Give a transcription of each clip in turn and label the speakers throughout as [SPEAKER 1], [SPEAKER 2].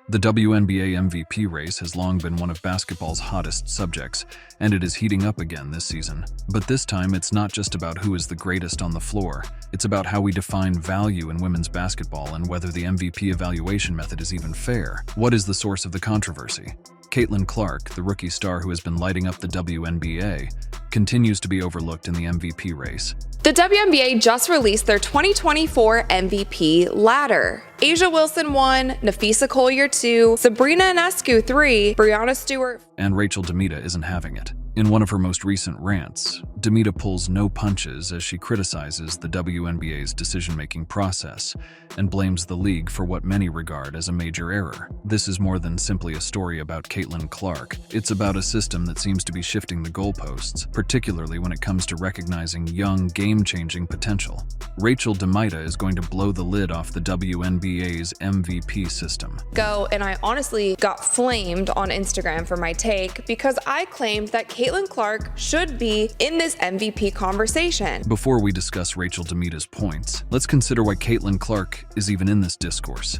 [SPEAKER 1] The WNBA MVP race has long been one of basketball's hottest subjects, and it is heating up again this season. But this time, it's not just about who is the greatest on the floor. It's about how we define value in women's basketball and whether the MVP evaluation method is even fair. What is the source of the controversy? Caitlin Clark, the rookie star who has been lighting up the WNBA, continues to be overlooked in the MVP race.
[SPEAKER 2] The WNBA just released their 2024 MVP ladder. A'ja Wilson 1, Napheesa Collier 2, Sabrina Ionescu 3, Breanna Stewart,
[SPEAKER 1] and Rachel DeMita isn't having it. In one of her most recent rants, DeMita pulls no punches as she criticizes the WNBA's decision-making process and blames the league for what many regard as a major error. This is more than simply a story about Caitlin Clark. It's about a system that seems to be shifting the goalposts, particularly when it comes to recognizing young, game-changing potential. Rachel DeMita is going to blow the lid off the WNBA's MVP system.
[SPEAKER 2] And I honestly got flamed on Instagram for my take because I claimed that Caitlin Clark should be in this MVP conversation.
[SPEAKER 1] Before we discuss Rachel DeMita's points, let's consider why Caitlin Clark is even in this discourse.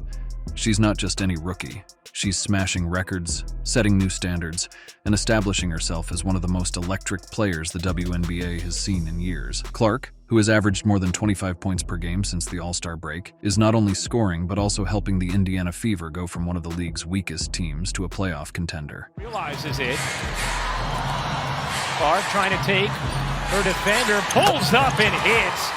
[SPEAKER 1] She's not just any rookie. She's smashing records, setting new standards, and establishing herself as one of the most electric players the WNBA has seen in years. Clark, who has averaged more than 25 points per game since the All-Star break, is not only scoring but also helping the Indiana Fever go from one of the league's weakest teams to a playoff contender.
[SPEAKER 3] Realizes it. Clark trying to take her defender, pulls up and hits.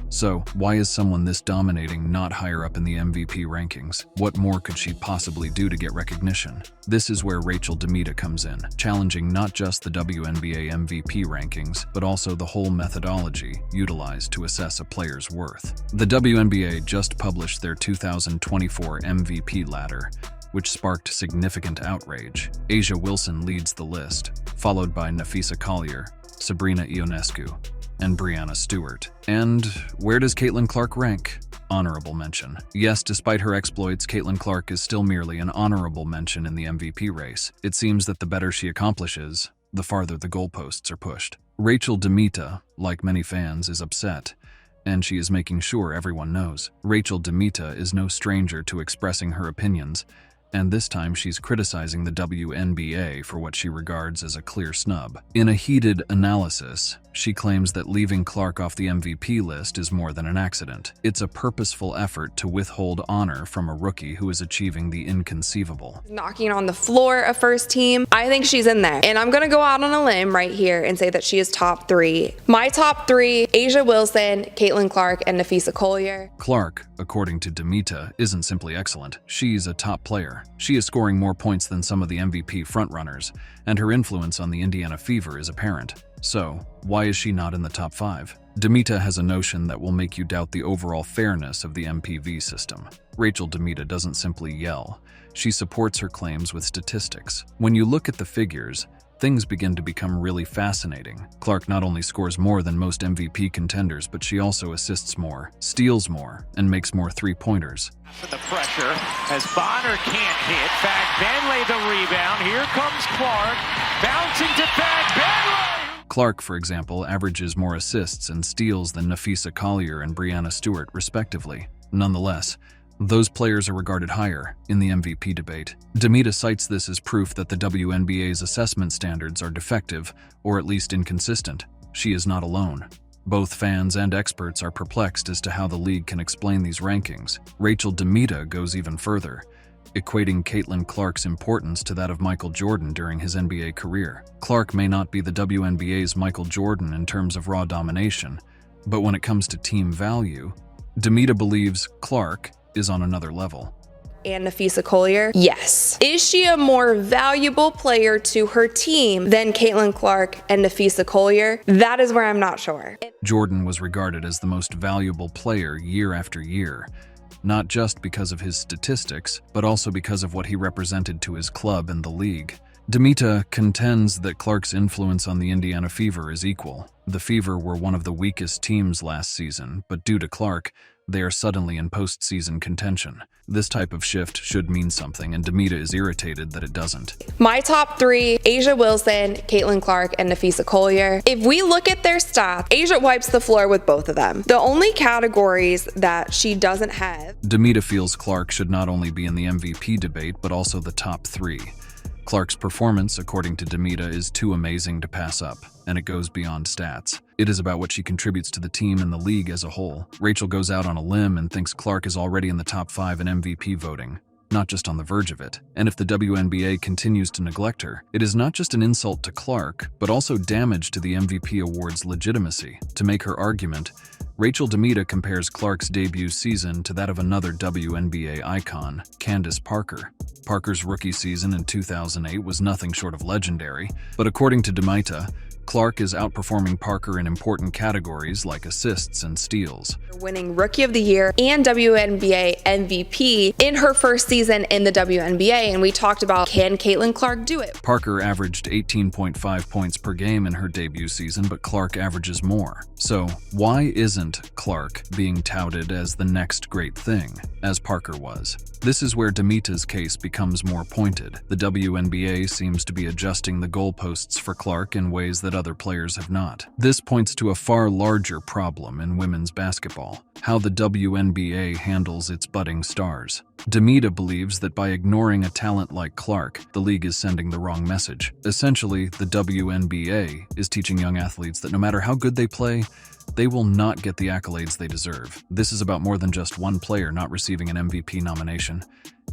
[SPEAKER 1] So, why is someone this dominating not higher up in the MVP rankings? What more could she possibly do to get recognition? This is where Rachel DeMita comes in, challenging not just the WNBA MVP rankings, but also the whole methodology utilized to assess a player's worth. The WNBA just published their 2024 MVP ladder, which sparked significant outrage. A'ja Wilson leads the list, followed by Napheesa Collier, Sabrina Ionescu, and Breanna Stewart. And where does Caitlin Clark rank? Honorable mention. Yes, despite her exploits, Caitlin Clark is still merely an honorable mention in the MVP race. It seems that the better she accomplishes, the farther the goalposts are pushed. Rachel DeMita, like many fans, is upset, and she is making sure everyone knows. Rachel DeMita is no stranger to expressing her opinions, and this time she's criticizing the WNBA for what she regards as a clear snub. In a heated analysis, she claims that leaving Clark off the MVP list is more than an accident. It's a purposeful effort to withhold honor from a rookie who is achieving the inconceivable.
[SPEAKER 2] Knocking on the floor of first team, I think she's in there. And I'm gonna go out on a limb right here and say that she is top 3. My top 3, A'ja Wilson, Caitlin Clark, and Napheesa Collier.
[SPEAKER 1] Clark, according to DeMita, isn't simply excellent. She's a top player. She is scoring more points than some of the MVP frontrunners, and her influence on the Indiana Fever is apparent. So, why is she not in the top 5? DeMita has a notion that will make you doubt the overall fairness of the MPV system. Rachel DeMita doesn't simply yell. She supports her claims with statistics. When you look at the figures, things begin to become really fascinating. Clark not only scores more than most MVP contenders, but she also assists more, steals more, and makes more three-pointers.
[SPEAKER 3] The pressure as Bonner can't hit. Fagbenle the rebound. Here comes Clark. Bouncing to Fagbenle.
[SPEAKER 1] Clark, for example, averages more assists and steals than Napheesa Collier and Breanna Stewart, respectively. Nonetheless, those players are regarded higher in the MVP debate. DeMita cites this as proof that the WNBA's assessment standards are defective, or at least inconsistent. She is not alone. Both fans and experts are perplexed as to how the league can explain these rankings. Rachel DeMita goes even further, equating Caitlin Clark's importance to that of Michael Jordan during his NBA career. Clark may not be the WNBA's Michael Jordan in terms of raw domination, but when it comes to team value, DeMita believes Clark is on another level.
[SPEAKER 2] And Napheesa Collier? Yes. Is she a more valuable player to her team than Caitlin Clark and Napheesa Collier? That is where I'm not sure.
[SPEAKER 1] Jordan was regarded as the most valuable player year after year, not just because of his statistics, but also because of what he represented to his club and the league. DeMita contends that Clark's influence on the Indiana Fever is equal. The Fever were one of the weakest teams last season, but due to Clark, they are suddenly in postseason contention. This type of shift should mean something, and DeMita is irritated that it doesn't.
[SPEAKER 2] My top three: A'ja Wilson, Caitlin Clark, and Napheesa Collier. If we look at their stats, A'ja wipes the floor with both of them. The only categories that she doesn't have.
[SPEAKER 1] DeMita feels Clark should not only be in the MVP debate, but also the top three. Clark's performance, according to DeMita, is too amazing to pass up, and it goes beyond stats. It is about what she contributes to the team and the league as a whole. Rachel goes out on a limb and thinks Clark is already in the top 5 in MVP voting, not just on the verge of it. And if the WNBA continues to neglect her, it is not just an insult to Clark, but also damage to the MVP award's legitimacy. To make her argument, Rachel DeMita compares Clark's debut season to that of another WNBA icon, Candace Parker. Parker's rookie season in 2008 was nothing short of legendary, but according to DeMita, Clark is outperforming Parker in important categories like assists and steals.
[SPEAKER 2] Winning Rookie of the Year and WNBA MVP in her first season in the WNBA, and we talked about, can Caitlin Clark do it?
[SPEAKER 1] Parker averaged 18.5 points per game in her debut season, but Clark averages more. So why isn't Clark being touted as the next great thing, as Parker was? This is where DeMita's case becomes more pointed. The WNBA seems to be adjusting the goalposts for Clark in ways that other players have not. This points to a far larger problem in women's basketball: how the WNBA handles its budding stars. DeMita believes that by ignoring a talent like Clark, the league is sending the wrong message. Essentially, the WNBA is teaching young athletes that no matter how good they play, they will not get the accolades they deserve. This is about more than just one player not receiving an MVP nomination.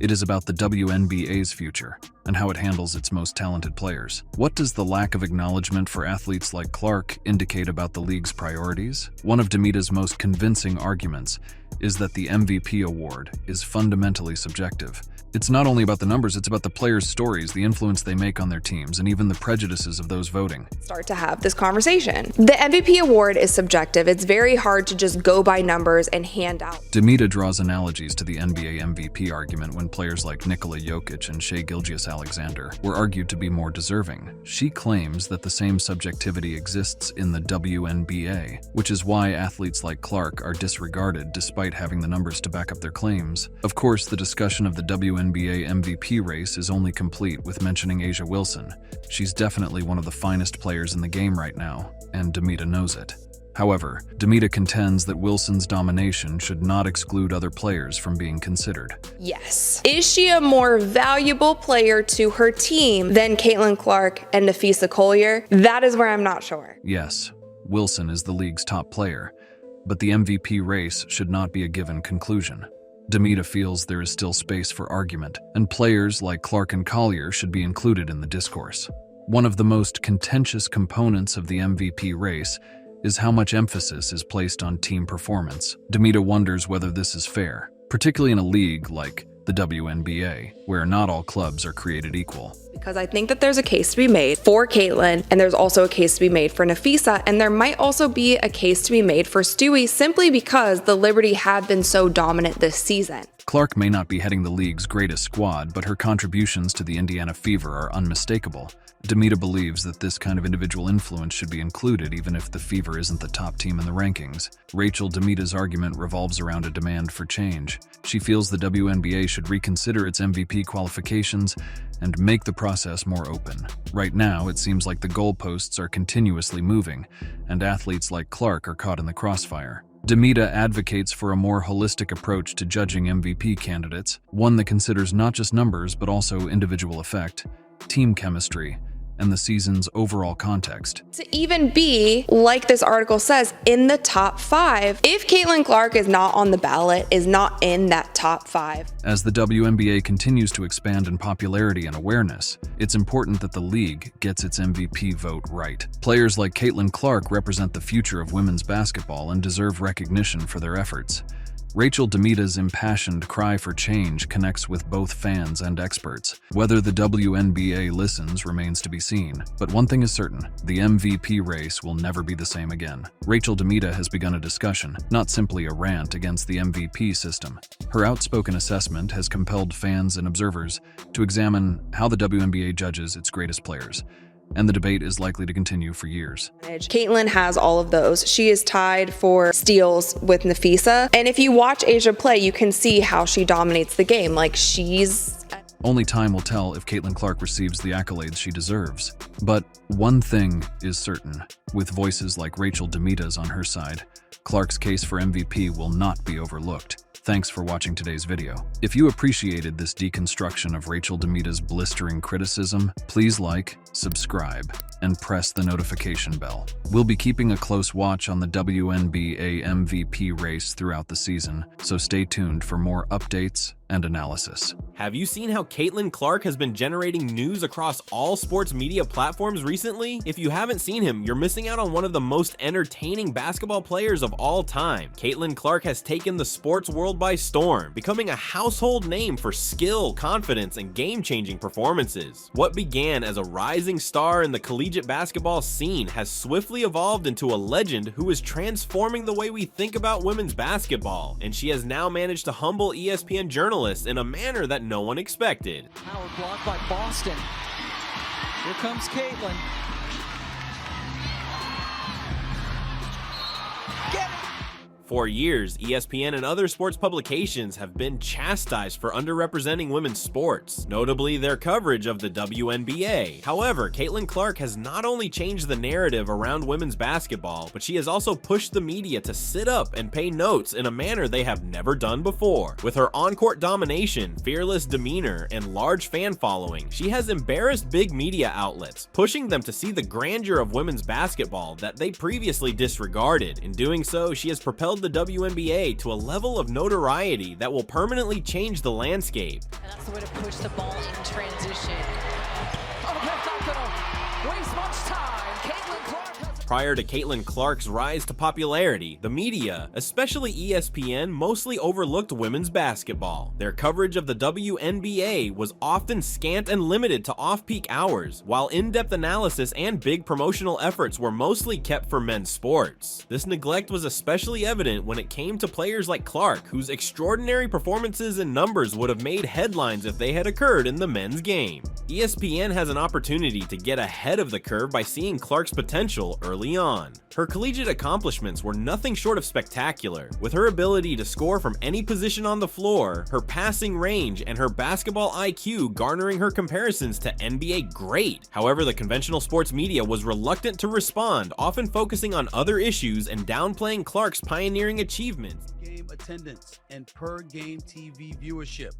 [SPEAKER 1] It is about the WNBA's future and how it handles its most talented players. What does the lack of acknowledgement for athletes like Clark indicate about the league's priorities? One of DeMita's most convincing arguments is that the MVP award is fundamentally subjective. It's not only about the numbers, it's about the players' stories, the influence they make on their teams, and even the prejudices of those voting.
[SPEAKER 2] Start to have this conversation. The MVP award is subjective. It's very hard to just go by numbers and hand out.
[SPEAKER 1] DeMita draws analogies to the NBA MVP argument when players like Nikola Jokic and Shai Gilgeous-Alexander were argued to be more deserving. She claims that the same subjectivity exists in the WNBA, which is why athletes like Clark are disregarded despite having the numbers to back up their claims. Of course, the discussion of the WNBA MVP race is only complete with mentioning A'ja Wilson. She's definitely one of the finest players in the game right now, and DeMita knows it. However, DeMita contends that Wilson's domination should not exclude other players from being considered.
[SPEAKER 2] Yes. Is she a more valuable player to her team than Caitlin Clark and Napheesa Collier? That is where I'm not sure.
[SPEAKER 1] Yes, Wilson is the league's top player, but the MVP race should not be a given conclusion. DeMita feels there is still space for argument, and players like Clark and Collier should be included in the discourse. One of the most contentious components of the MVP race is how much emphasis is placed on team performance. DeMita wonders whether this is fair, particularly in a league like the WNBA, where not all clubs are created equal.
[SPEAKER 2] Because I think that there's a case to be made for Caitlin, and there's also a case to be made for Napheesa, and there might also be a case to be made for Stewie simply because the Liberty have been so dominant this season.
[SPEAKER 1] Clark may not be heading the league's greatest squad, but her contributions to the Indiana Fever are unmistakable. DeMita believes that this kind of individual influence should be included even if the Fever isn't the top team in the rankings. Rachel DeMita's argument revolves around a demand for change. She feels the WNBA should reconsider its MVP qualifications and make the process more open. Right now, it seems like the goalposts are continuously moving, and athletes like Clark are caught in the crossfire. DeMita advocates for a more holistic approach to judging MVP candidates, one that considers not just numbers but also individual effect, team chemistry, and the season's overall context.
[SPEAKER 2] To even be, like this article says, in the top 5, if Caitlin Clark is not on the ballot, is not in that top 5.
[SPEAKER 1] As the WNBA continues to expand in popularity and awareness, it's important that the league gets its MVP vote right. Players like Caitlin Clark represent the future of women's basketball and deserve recognition for their efforts. Rachel DeMita's impassioned cry for change connects with both fans and experts. Whether the WNBA listens remains to be seen, but one thing is certain: the MVP race will never be the same again. Rachel DeMita has begun a discussion, not simply a rant against the MVP system. Her outspoken assessment has compelled fans and observers to examine how the WNBA judges its greatest players. and the debate is likely to continue for years.
[SPEAKER 2] Caitlin has all of those. She is tied for steals with Nafisa. And if you watch Asia play, you can see how she dominates the game. Like, she's...
[SPEAKER 1] Only time will tell if Caitlin Clark receives the accolades she deserves. But one thing is certain. With voices like Rachel DeMita's on her side, Clark's case for MVP will not be overlooked. Thanks for watching today's video. If you appreciated this deconstruction of Rachel DeMita's blistering criticism, please like, subscribe, and press the notification bell. We'll be keeping a close watch on the WNBA MVP race throughout the season, so stay tuned for more updates and analysis.
[SPEAKER 4] Have you seen how Caitlin Clark has been generating news across all sports media platforms recently? If you haven't seen him, you're missing out on one of the most entertaining basketball players of all time. Caitlin Clark has taken the sports world by storm, becoming a household name for skill, confidence, and game-changing performances. What began as a rising star in the collegiate basketball scene has swiftly evolved into a legend who is transforming the way we think about women's basketball, and she has now managed to humble ESPN journalists in a manner that no one expected.
[SPEAKER 5] Howard blocked by Boston. Here comes Caitlin. Get it!
[SPEAKER 4] For years, ESPN and other sports publications have been chastised for underrepresenting women's sports, notably their coverage of the WNBA. However, Caitlin Clark has not only changed the narrative around women's basketball, but she has also pushed the media to sit up and pay notes in a manner they have never done before. With her on-court domination, fearless demeanor, and large fan following, she has embarrassed big media outlets, pushing them to see the grandeur of women's basketball that they previously disregarded. In doing so, she has propelled the WNBA to a level of notoriety that will permanently change the landscape.
[SPEAKER 6] And that's the way to push the ball in transition. Oh, that's not gonna waste much time. Caitlin Clark has...
[SPEAKER 4] Prior to Caitlin Clark's rise to popularity, the media, especially ESPN, mostly overlooked women's basketball. Their coverage of the WNBA was often scant and limited to off-peak hours, while in-depth analysis and big promotional efforts were mostly kept for men's sports. This neglect was especially evident when it came to players like Clark, whose extraordinary performances and numbers would have made headlines if they had occurred in the men's game. ESPN has an opportunity to get ahead of the curve by seeing Clark's potential early on. Her collegiate accomplishments were nothing short of spectacular, with her ability to score from any position on the floor, her passing range, and her basketball IQ garnering her comparisons to NBA great. However, the conventional sports media was reluctant to respond, often focusing on other issues and downplaying Clark's pioneering achievements.
[SPEAKER 7] Game attendance and per game TV viewership.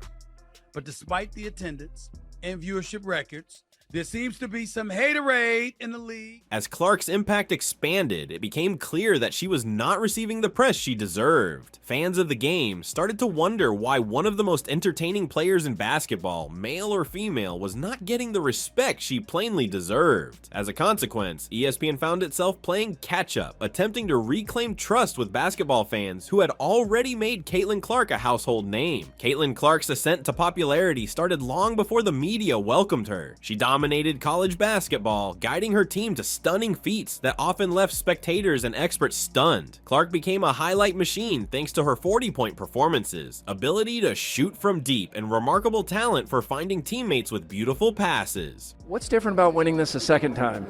[SPEAKER 7] But despite the attendance and viewership records, there seems to be some haterade in the league.
[SPEAKER 4] As Clark's impact expanded, it became clear that she was not receiving the press she deserved. Fans of the game started to wonder why one of the most entertaining players in basketball, male or female, was not getting the respect she plainly deserved. As a consequence, ESPN found itself playing catch-up, attempting to reclaim trust with basketball fans who had already made Caitlin Clark a household name. Caitlin Clark's ascent to popularity started long before the media welcomed her. She dominated college basketball, guiding her team to stunning feats that often left spectators and experts stunned. Clark became a highlight machine thanks to her 40-point performances, ability to shoot from deep, and remarkable talent for finding teammates with beautiful passes.
[SPEAKER 8] What's different about winning this a second time?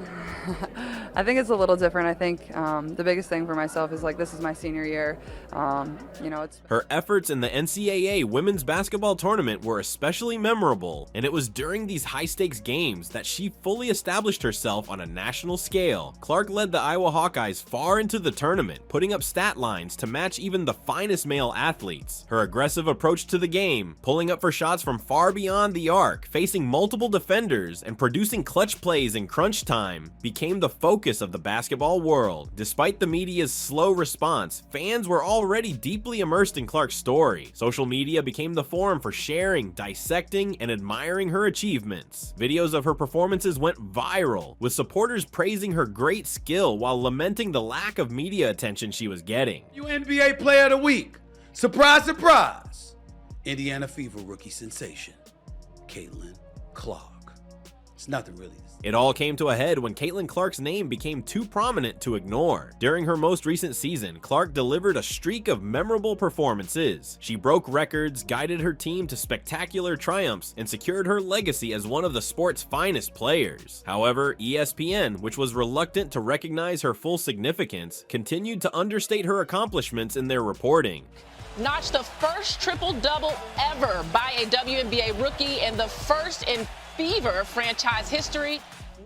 [SPEAKER 9] I think it's a little different. I think the biggest thing for myself is like, this is my senior year. It's
[SPEAKER 4] Her efforts in the NCAA women's basketball tournament were especially memorable, and it was during these high-stakes games that she fully established herself on a national scale. Clark led the Iowa Hawkeyes far into the tournament, putting up stat lines to match even the finest male athletes. Her aggressive approach to the game, pulling up for shots from far beyond the arc, facing multiple defenders, and producing clutch plays in crunch time, became the focus of the basketball world. Despite the media's slow response, fans were already deeply immersed in Clark's story. Social media became the forum for sharing, dissecting, and admiring her achievements. Videos of her performances went viral, with supporters praising her great skill while lamenting the lack of media attention she was getting.
[SPEAKER 7] WNBA Player of the Week. Surprise, surprise. Indiana Fever rookie sensation, Caitlin Clark. It's nothing really.
[SPEAKER 4] It all came to a head when Caitlin Clark's name became too prominent to ignore. During her most recent season, Clark delivered a streak of memorable performances. She broke records, guided her team to spectacular triumphs, and secured her legacy as one of the sport's finest players. However, ESPN, which was reluctant to recognize her full significance, continued to understate her accomplishments in their reporting.
[SPEAKER 6] Notched the first triple-double ever by a WNBA rookie and the first in Fever franchise history.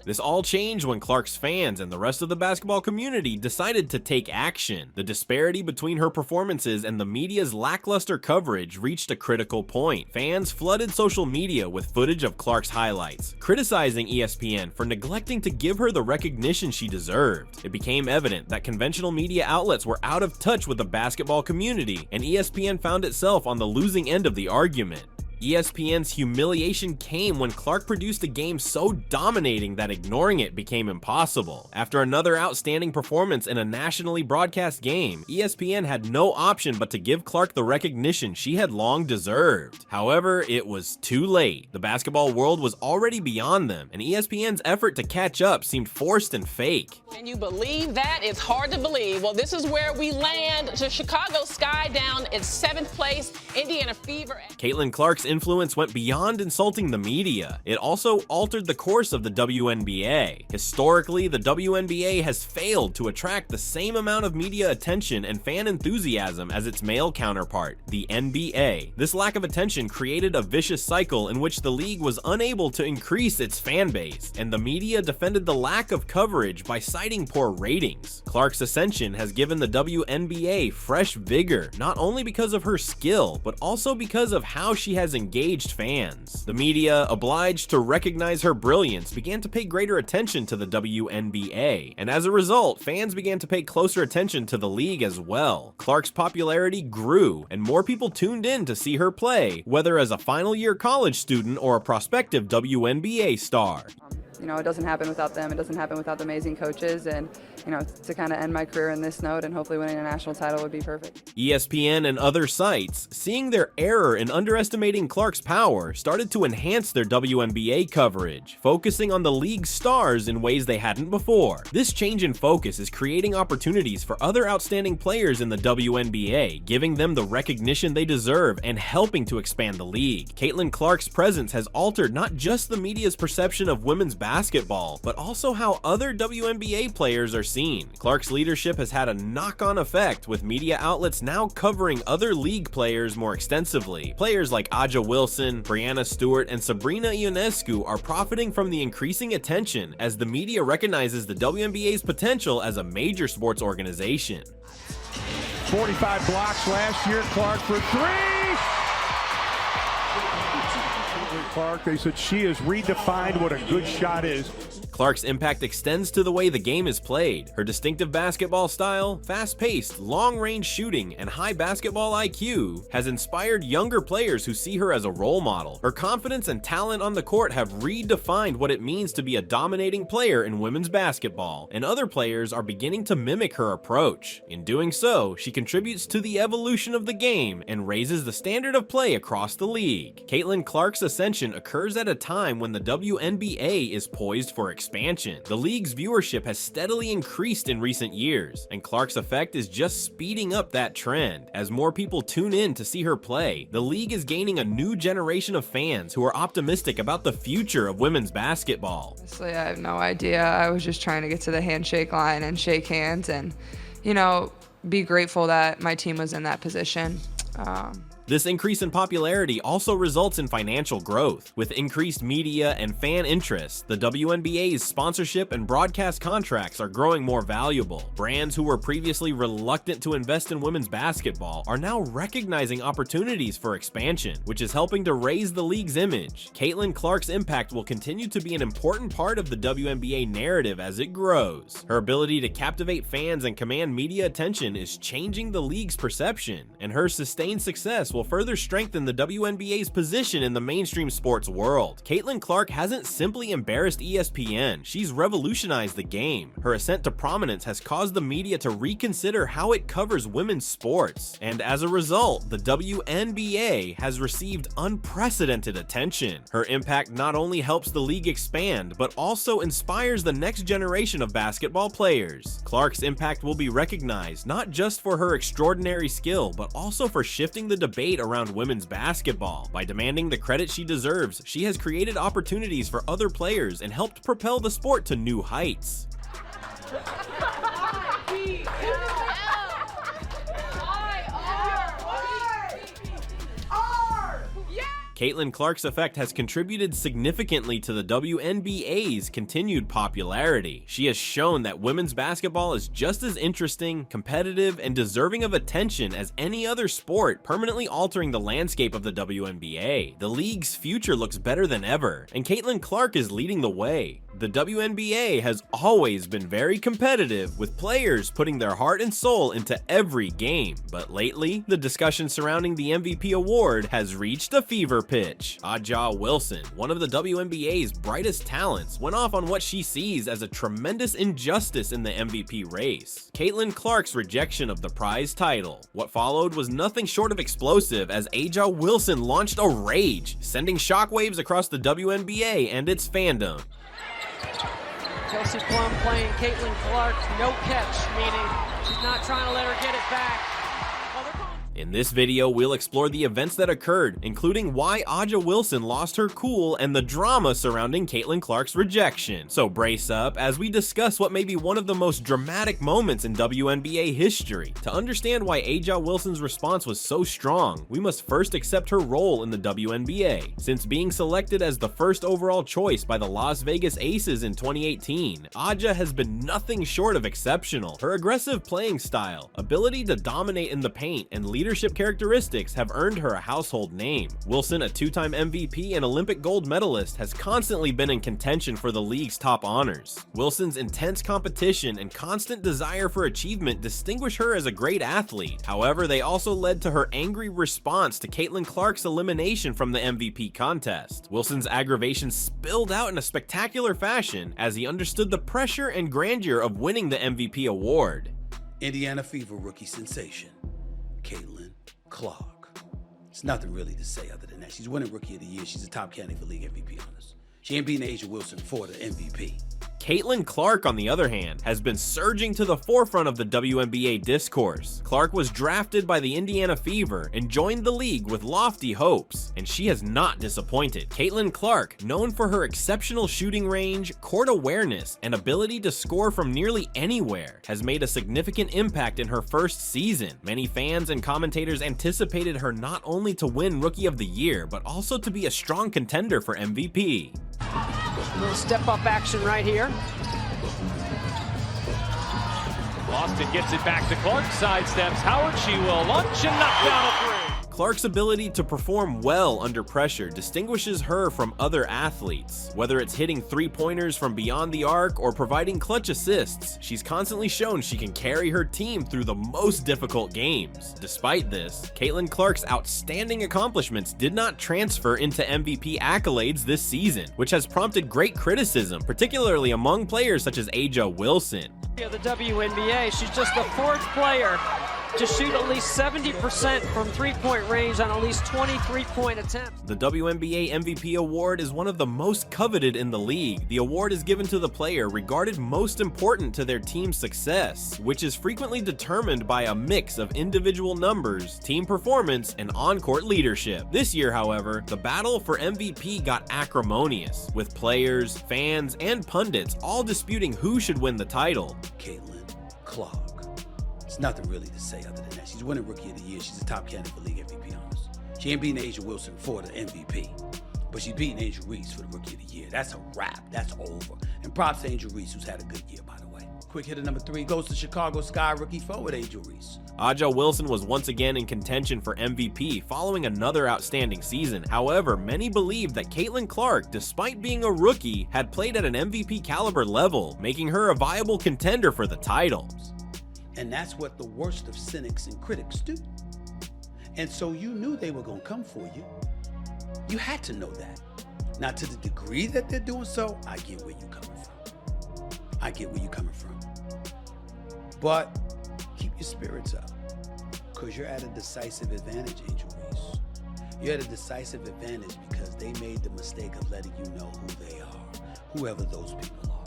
[SPEAKER 4] This all changed when Clark's fans and the rest of the basketball community decided to take action. The disparity between her performances and the media's lackluster coverage reached a critical point. Fans flooded social media with footage of Clark's highlights, criticizing ESPN for neglecting to give her the recognition she deserved. It became evident that conventional media outlets were out of touch with the basketball community, and ESPN found itself on the losing end of the argument. ESPN's humiliation came when Clark produced a game so dominating that ignoring it became impossible. After another outstanding performance in a nationally broadcast game, ESPN had no option but to give Clark the recognition she had long deserved. However, it was too late. The basketball world was already beyond them, and ESPN's effort to catch up seemed forced and fake.
[SPEAKER 6] Can you believe that? It's hard to believe. Well, this is where we land. To Chicago Sky down in 7th place, Indiana Fever.
[SPEAKER 4] Caitlin Clark's influence went beyond insulting the media. It also altered the course of the WNBA. Historically, the WNBA has failed to attract the same amount of media attention and fan enthusiasm as its male counterpart, the NBA. This lack of attention created a vicious cycle in which the league was unable to increase its fan base, and the media defended the lack of coverage by citing poor ratings. Clark's ascension has given the WNBA fresh vigor, not only because of her skill, but also because of how she has engaged fans. The media, obliged to recognize her brilliance, began to pay greater attention to the WNBA, and as a result, fans began to pay closer attention to the league as well. Clark's popularity grew, and more people tuned in to see her play, whether as a final-year college student or a prospective WNBA star.
[SPEAKER 9] You know, it doesn't happen without them. It doesn't happen without the amazing coaches. And, you know, to kind of end my career in this note and hopefully winning a national title would be perfect.
[SPEAKER 4] ESPN and other sites, seeing their error in underestimating Clark's power, started to enhance their WNBA coverage, focusing on the league's stars in ways they hadn't before. This change in focus is creating opportunities for other outstanding players in the WNBA, giving them the recognition they deserve and helping to expand the league. Caitlin Clark's presence has altered not just the media's perception of women's basketball, but also how other WNBA players are seen. Clark's leadership has had a knock-on effect, with media outlets now covering other league players more extensively. Players like Aja Wilson, Brianna Stewart, and Sabrina Ionescu are profiting from the increasing attention as the media recognizes the WNBA's potential as a major sports organization.
[SPEAKER 3] 45 blocks last year, Clark for three! Clark, they said she has redefined what a good shot is.
[SPEAKER 4] Clark's impact extends to the way the game is played. Her distinctive basketball style, fast-paced, long-range shooting, and high basketball IQ has inspired younger players who see her as a role model. Her confidence and talent on the court have redefined what it means to be a dominating player in women's basketball, and other players are beginning to mimic her approach. In doing so, she contributes to the evolution of the game and raises the standard of play across the league. Caitlin Clark's ascension occurs at a time when the WNBA is poised for expansion. The league's viewership has steadily increased in recent years, and Clark's effect is just speeding up that trend. As more people tune in to see her play, the league is gaining a new generation of fans who are optimistic about the future of women's basketball.
[SPEAKER 9] Honestly, I have no idea. I was just trying to get to the handshake line and shake hands and, you know, be grateful that my team was in that position.
[SPEAKER 4] This increase in popularity also results in financial growth. With increased media and fan interest, the WNBA's sponsorship and broadcast contracts are growing more valuable. Brands who were previously reluctant to invest in women's basketball are now recognizing opportunities for expansion, which is helping to raise the league's image. Caitlin Clark's impact will continue to be an important part of the WNBA narrative as it grows. Her ability to captivate fans and command media attention is changing the league's perception, and her sustained success will will further strengthen the WNBA's position in the mainstream sports world. Caitlin Clark hasn't simply embarrassed ESPN, she's revolutionized the game. Her ascent to prominence has caused the media to reconsider how it covers women's sports, and as a result, the WNBA has received unprecedented attention. Her impact not only helps the league expand, but also inspires the next generation of basketball players. Clark's impact will be recognized not just for her extraordinary skill, but also for shifting the debate around women's basketball. By demanding the credit she deserves, she has created opportunities for other players and helped propel the sport to new heights. Caitlin Clark's effect has contributed significantly to the WNBA's continued popularity. She has shown that women's basketball is just as interesting, competitive, and deserving of attention as any other sport, permanently altering the landscape of the WNBA. The league's future looks better than ever, and Caitlin Clark is leading the way. The WNBA has always been very competitive, with players putting their heart and soul into every game. But lately, the discussion surrounding the MVP award has reached a fever pitch. A'ja Wilson, one of the WNBA's brightest talents, went off on what she sees as a tremendous injustice in the MVP race: Caitlin Clark's rejection of the prize title. What followed was nothing short of explosive, as A'ja Wilson launched a rage, sending shockwaves across the WNBA and its fandom.
[SPEAKER 6] Kelsey Plum playing Caitlin Clark, no catch, meaning she's not trying to let her get it back.
[SPEAKER 4] In this video, we'll explore the events that occurred, including why A'ja Wilson lost her cool and the drama surrounding Caitlin Clark's rejection. So brace up as we discuss what may be one of the most dramatic moments in WNBA history. To understand why A'ja Wilson's response was so strong, we must first accept her role in the WNBA. Since being selected as the first overall choice by the Las Vegas Aces in 2018, A'ja has been nothing short of exceptional. Her aggressive playing style, ability to dominate in the paint, and leadership characteristics have earned her a household name. Wilson, a two-time MVP and Olympic gold medalist, has constantly been in contention for the league's top honors. Wilson's intense competition and constant desire for achievement distinguish her as a great athlete. However, they also led to her angry response to Caitlin Clark's elimination from the MVP contest. Wilson's aggravation spilled out in a spectacular fashion as he understood the pressure and grandeur of winning the MVP award.
[SPEAKER 7] Indiana Fever rookie sensation, Caitlin Clark. It's nothing really to say other than that. She's winning Rookie of the Year. She's a top candidate for league MVP honors. She ain't beating A'ja Wilson for the MVP.
[SPEAKER 4] Caitlin Clark, on the other hand, has been surging to the forefront of the WNBA discourse. Clark was drafted by the Indiana Fever and joined the league with lofty hopes, and she has not disappointed. Caitlin Clark, known for her exceptional shooting range, court awareness, and ability to score from nearly anywhere, has made a significant impact in her first season. Many fans and commentators anticipated her not only to win Rookie of the Year, but also to be a strong contender for MVP.
[SPEAKER 6] Little step-up action right here.
[SPEAKER 3] Boston gets it back to Clark, sidesteps Howard, she will launch and knock down a three.
[SPEAKER 4] Clark's ability to perform well under pressure distinguishes her from other athletes. Whether it's hitting three-pointers from beyond the arc or providing clutch assists, she's constantly shown she can carry her team through the most difficult games. Despite this, Caitlin Clark's outstanding accomplishments did not transfer into MVP accolades this season, which has prompted great criticism, particularly among players such as A'ja Wilson.
[SPEAKER 6] The WNBA, she's just the fourth player to shoot at least 70% from three-point range on at least 20 three-point attempts.
[SPEAKER 4] The WNBA MVP award is one of the most coveted in the league. The award is given to the player regarded most important to their team's success, which is frequently determined by a mix of individual numbers, team performance, and on-court leadership. This year, however, the battle for MVP got acrimonious, with players, fans, and pundits all disputing who should win the title.
[SPEAKER 7] Caitlin Clark. It's nothing really to say other than that. She's winning Rookie of the Year. She's a top candidate for league MVP honors. She ain't beating A'ja Wilson for the MVP, but she's beating Angel Reese for the Rookie of the Year. That's a wrap. That's over. And props to Angel Reese, who's had a good year, by the way. Quick hitter number 3 goes to Chicago Sky rookie forward Angel Reese.
[SPEAKER 4] A'ja Wilson was once again in contention for MVP following another outstanding season. However, many believe that Caitlin Clark, despite being a rookie, had played at an MVP caliber level, making her a viable contender for the title.
[SPEAKER 7] And that's what the worst of cynics and critics do. And so you knew they were going to come for you. You had to know that. Now, to the degree that they're doing so, I get where you're coming from. I get where you're coming from. But keep your spirits up, because you're at a decisive advantage, Angel Reese. You're at a decisive advantage because they made the mistake of letting you know who they are, whoever those people are.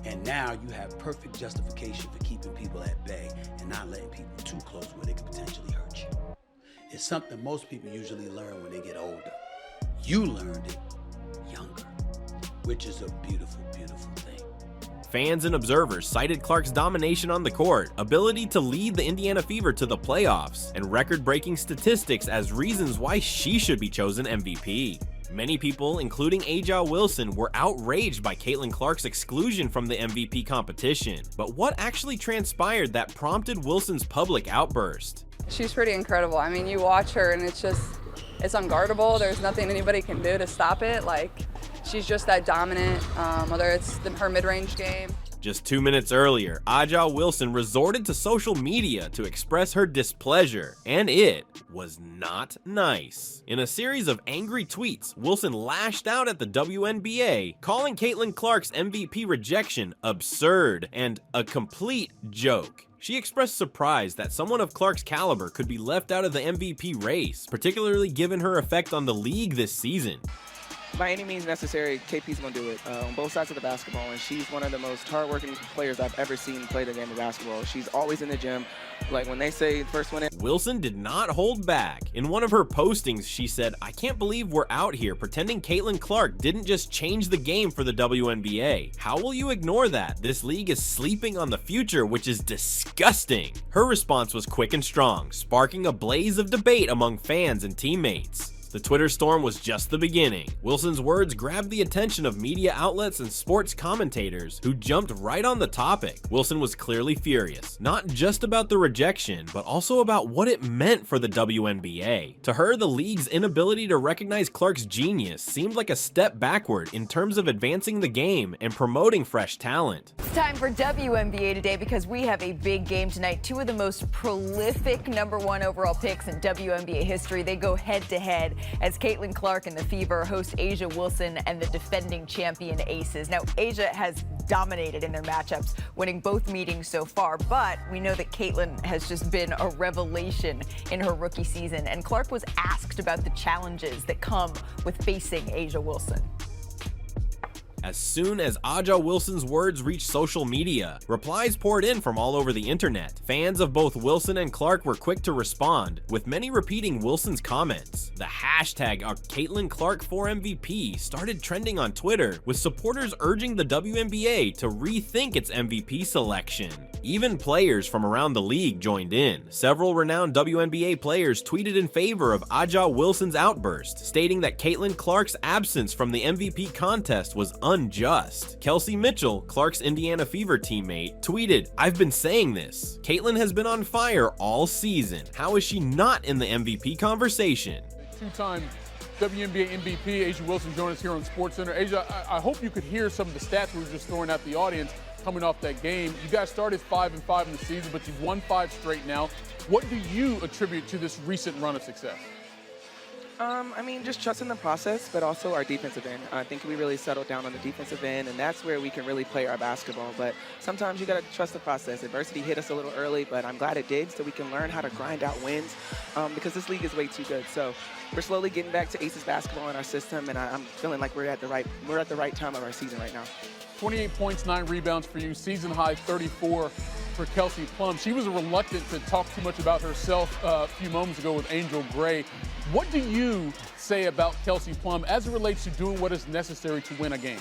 [SPEAKER 7] And now you have perfect justification for keeping people at bay and not letting people too close where they could potentially hurt you. It's something most people usually learn when they get older. You learned it younger, which is a beautiful, beautiful thing.
[SPEAKER 4] Fans and observers cited Clark's domination on the court, ability to lead the Indiana Fever to the playoffs, and record-breaking statistics as reasons why she should be chosen MVP. Many people, including Aja Wilson, were outraged by Caitlin Clark's exclusion from the MVP competition. But what actually transpired that prompted Wilson's public outburst?
[SPEAKER 10] She's pretty incredible. I mean, you watch her and it's unguardable. There's nothing anybody can do to stop it. Like, she's just that dominant, whether it's her mid-range game.
[SPEAKER 4] Just 2 minutes earlier, Aja Wilson resorted to social media to express her displeasure, and it was not nice. In a series of angry tweets, Wilson lashed out at the WNBA, calling Caitlin Clark's MVP rejection absurd and a complete joke. She expressed surprise that someone of Clark's caliber could be left out of the MVP race, particularly given her effect on the league this season.
[SPEAKER 11] By any means necessary, KP's going to do it on both sides of the basketball, and she's one of the most hardworking players I've ever seen play the game of basketball. She's always in the gym. Like, when they say first one in.
[SPEAKER 4] Wilson did not hold back. In one of her postings, she said, "I can't believe we're out here pretending Caitlin Clark didn't just change the game for the WNBA. How will you ignore that? This league is sleeping on the future, which is disgusting." Her response was quick and strong, sparking a blaze of debate among fans and teammates. The Twitter storm was just the beginning. Wilson's words grabbed the attention of media outlets and sports commentators who jumped right on the topic. Wilson was clearly furious, not just about the rejection, but also about what it meant for the WNBA. To her, the league's inability to recognize Clark's genius seemed like a step backward in terms of advancing the game and promoting fresh talent.
[SPEAKER 12] It's time for WNBA Today because we have a big game tonight. Two of the most prolific #1 overall picks in WNBA history. They go head to head as Caitlin Clark and the Fever host Aja Wilson and the defending champion Aces. Now, Aja has dominated in their matchups, winning both meetings so far, but we know that Caitlin has just been a revelation in her rookie season, and Clark was asked about the challenges that come with facing Aja Wilson.
[SPEAKER 4] As soon as Aja Wilson's words reached social media, replies poured in from all over the internet. Fans of both Wilson and Clark were quick to respond, with many repeating Wilson's comments. The hashtag Caitlin Clark for MVP started trending on Twitter, with supporters urging the WNBA to rethink its MVP selection. Even players from around the league joined in. Several renowned WNBA players tweeted in favor of Aja Wilson's outburst, stating that Caitlin Clark's absence from the MVP contest was unjust. Kelsey Mitchell, Clark's Indiana Fever teammate, tweeted, "I've been saying this. Caitlin has been on fire all season. How is she not in the MVP conversation?"
[SPEAKER 13] Two-time WNBA MVP Aja Wilson joined us here on SportsCenter. Aja, I hope you could hear some of the stats we were just throwing at the audience coming off that game. You guys started 5-5 in the season, but you've won 5 straight now. What do you attribute to this recent run of success?
[SPEAKER 11] I mean, just trusting the process, but also our defensive end. I think we really settled down on the defensive end, and that's where we can really play our basketball. But sometimes you got to trust the process. Adversity hit us a little early, but I'm glad it did, so we can learn how to grind out wins because this league is way too good. So we're slowly getting back to Aces basketball in our system, and I'm feeling like we're at the right time of our season right now.
[SPEAKER 13] 28 points, 9 rebounds for you, season high 34 for Kelsey Plum. She was reluctant to talk too much about herself a few moments ago with Angel Gray. What do you say about Kelsey Plum as it relates to doing what is necessary to win a game?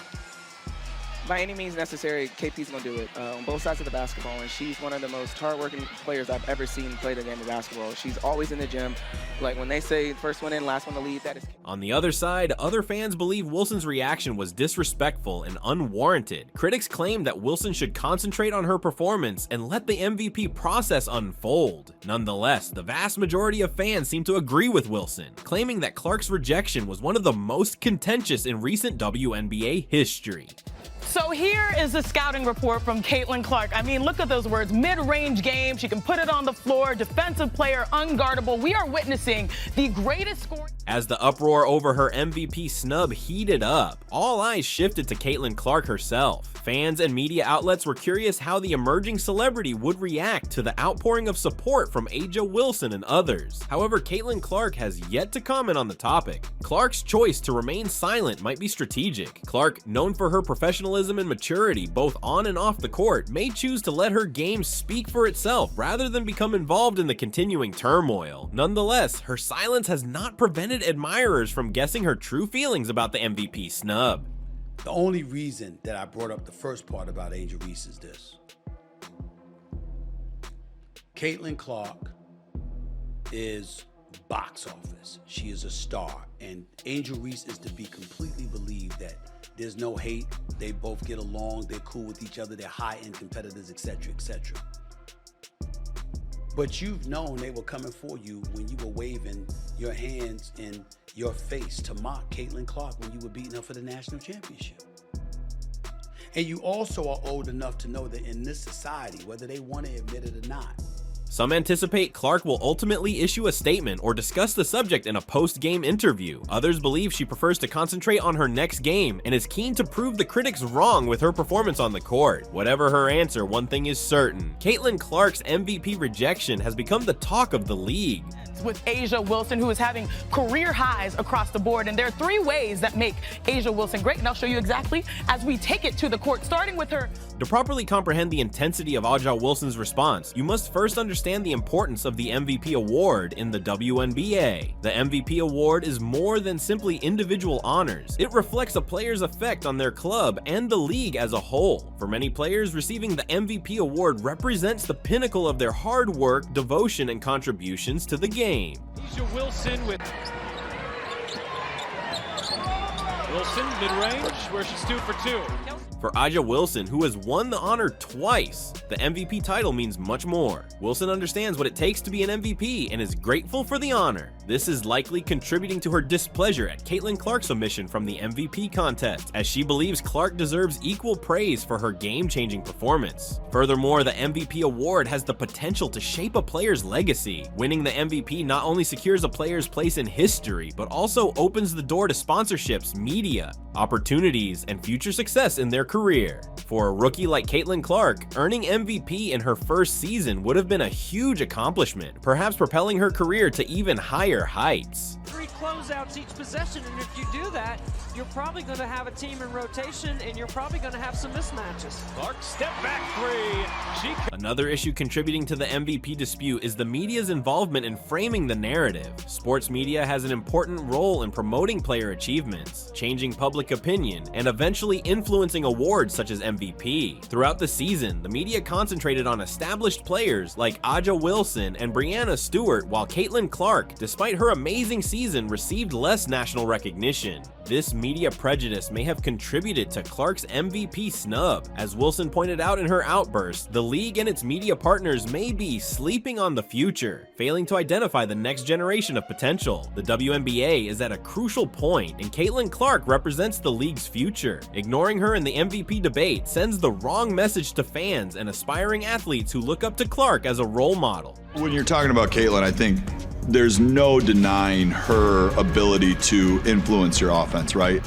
[SPEAKER 11] By any means necessary, KP's going to do it on both sides of the basketball, and she's one of the most hardworking players I've ever seen play the game of basketball. She's always in the gym. Like, when they say first one in, last one to leave, that is...
[SPEAKER 4] On the other side, other fans believe Wilson's reaction was disrespectful and unwarranted. Critics claim that Wilson should concentrate on her performance and let the MVP process unfold. Nonetheless, the vast majority of fans seem to agree with Wilson, claiming that Clark's rejection was one of the most contentious in recent WNBA history.
[SPEAKER 14] So here is the scouting report from Caitlin Clark. I mean, look at those words. Mid-range game. She can put it on the floor. Defensive player, unguardable. We are witnessing the greatest scoring.
[SPEAKER 4] As the uproar over her MVP snub heated up, all eyes shifted to Caitlin Clark herself. Fans and media outlets were curious how the emerging celebrity would react to the outpouring of support from A'ja Wilson and others. However, Caitlin Clark has yet to comment on the topic. Clark's choice to remain silent might be strategic. Clark, known for her professionalism and maturity both on and off the court, may choose to let her game speak for itself rather than become involved in the continuing turmoil. Nonetheless, her silence has not prevented admirers from guessing her true feelings about the MVP snub.
[SPEAKER 7] The only reason that I brought up the first part about Angel Reese is this. Caitlin Clark is box office. She is a star. And Angel Reese is to be completely believed that there's no hate. They both get along. They're cool with each other. They're high-end competitors, etc., etc. But you've known they were coming for you when you were waving your hands in your face to mock Caitlin Clark when you were beating her for the national championship. And you also are old enough to know that in this society, whether they want to admit it or not,
[SPEAKER 4] some anticipate Clark will ultimately issue a statement or discuss the subject in a post-game interview. Others believe she prefers to concentrate on her next game and is keen to prove the critics wrong with her performance on the court. Whatever her answer, one thing is certain. Caitlin Clark's MVP rejection has become the talk of the league.
[SPEAKER 14] With A'ja Wilson, who is having career highs across the board. And there are 3 ways that make A'ja Wilson great, and I'll show you exactly as we take it to the court, starting with her.
[SPEAKER 4] To properly comprehend the intensity of A'ja Wilson's response, you must first understand the importance of the MVP award in the WNBA. The MVP award is more than simply individual honors. It reflects a player's effect on their club and the league as a whole. For many players, receiving the MVP award represents the pinnacle of their hard work, devotion, and contributions to the game.
[SPEAKER 3] A'ja Wilson with Wilson mid-range where she's 2 for 2.
[SPEAKER 4] For A'ja Wilson, who has won the honor twice, the MVP title means much more. Wilson understands what it takes to be an MVP and is grateful for the honor. This is likely contributing to her displeasure at Caitlin Clark's omission from the MVP contest, as she believes Clark deserves equal praise for her game-changing performance. Furthermore, the MVP award has the potential to shape a player's legacy. Winning the MVP not only secures a player's place in history, but also opens the door to sponsorships, media, opportunities, and future success in their career. For a rookie like Caitlin Clark, earning MVP in her first season would have been a huge accomplishment, perhaps propelling her career to even higher heights.
[SPEAKER 6] 3 closeouts each possession, and if you do that, you're probably going to have a team in rotation, and you're probably going to have some mismatches.
[SPEAKER 3] Clark step back 3.
[SPEAKER 4] Another issue contributing to the MVP dispute is the media's involvement in framing the narrative. Sports media has an important role in promoting player achievements, changing public opinion, and eventually influencing awards such as MVP. Throughout the season, the media concentrated on established players like A'ja Wilson and Breanna Stewart, while Caitlin Clark, despite her amazing season, received less national recognition. This media prejudice may have contributed to Clark's MVP snub. As Wilson pointed out in her outburst, the league and its media partners may be sleeping on the future, failing to identify the next generation of potential. The WNBA is at a crucial point, and Caitlin Clark represents the league's future. Ignoring her in the MVP debate sends the wrong message to fans and aspiring athletes who look up to Clark as a role model.
[SPEAKER 15] When you're talking about Caitlin, I think there's no denying her ability to influence your offense, right?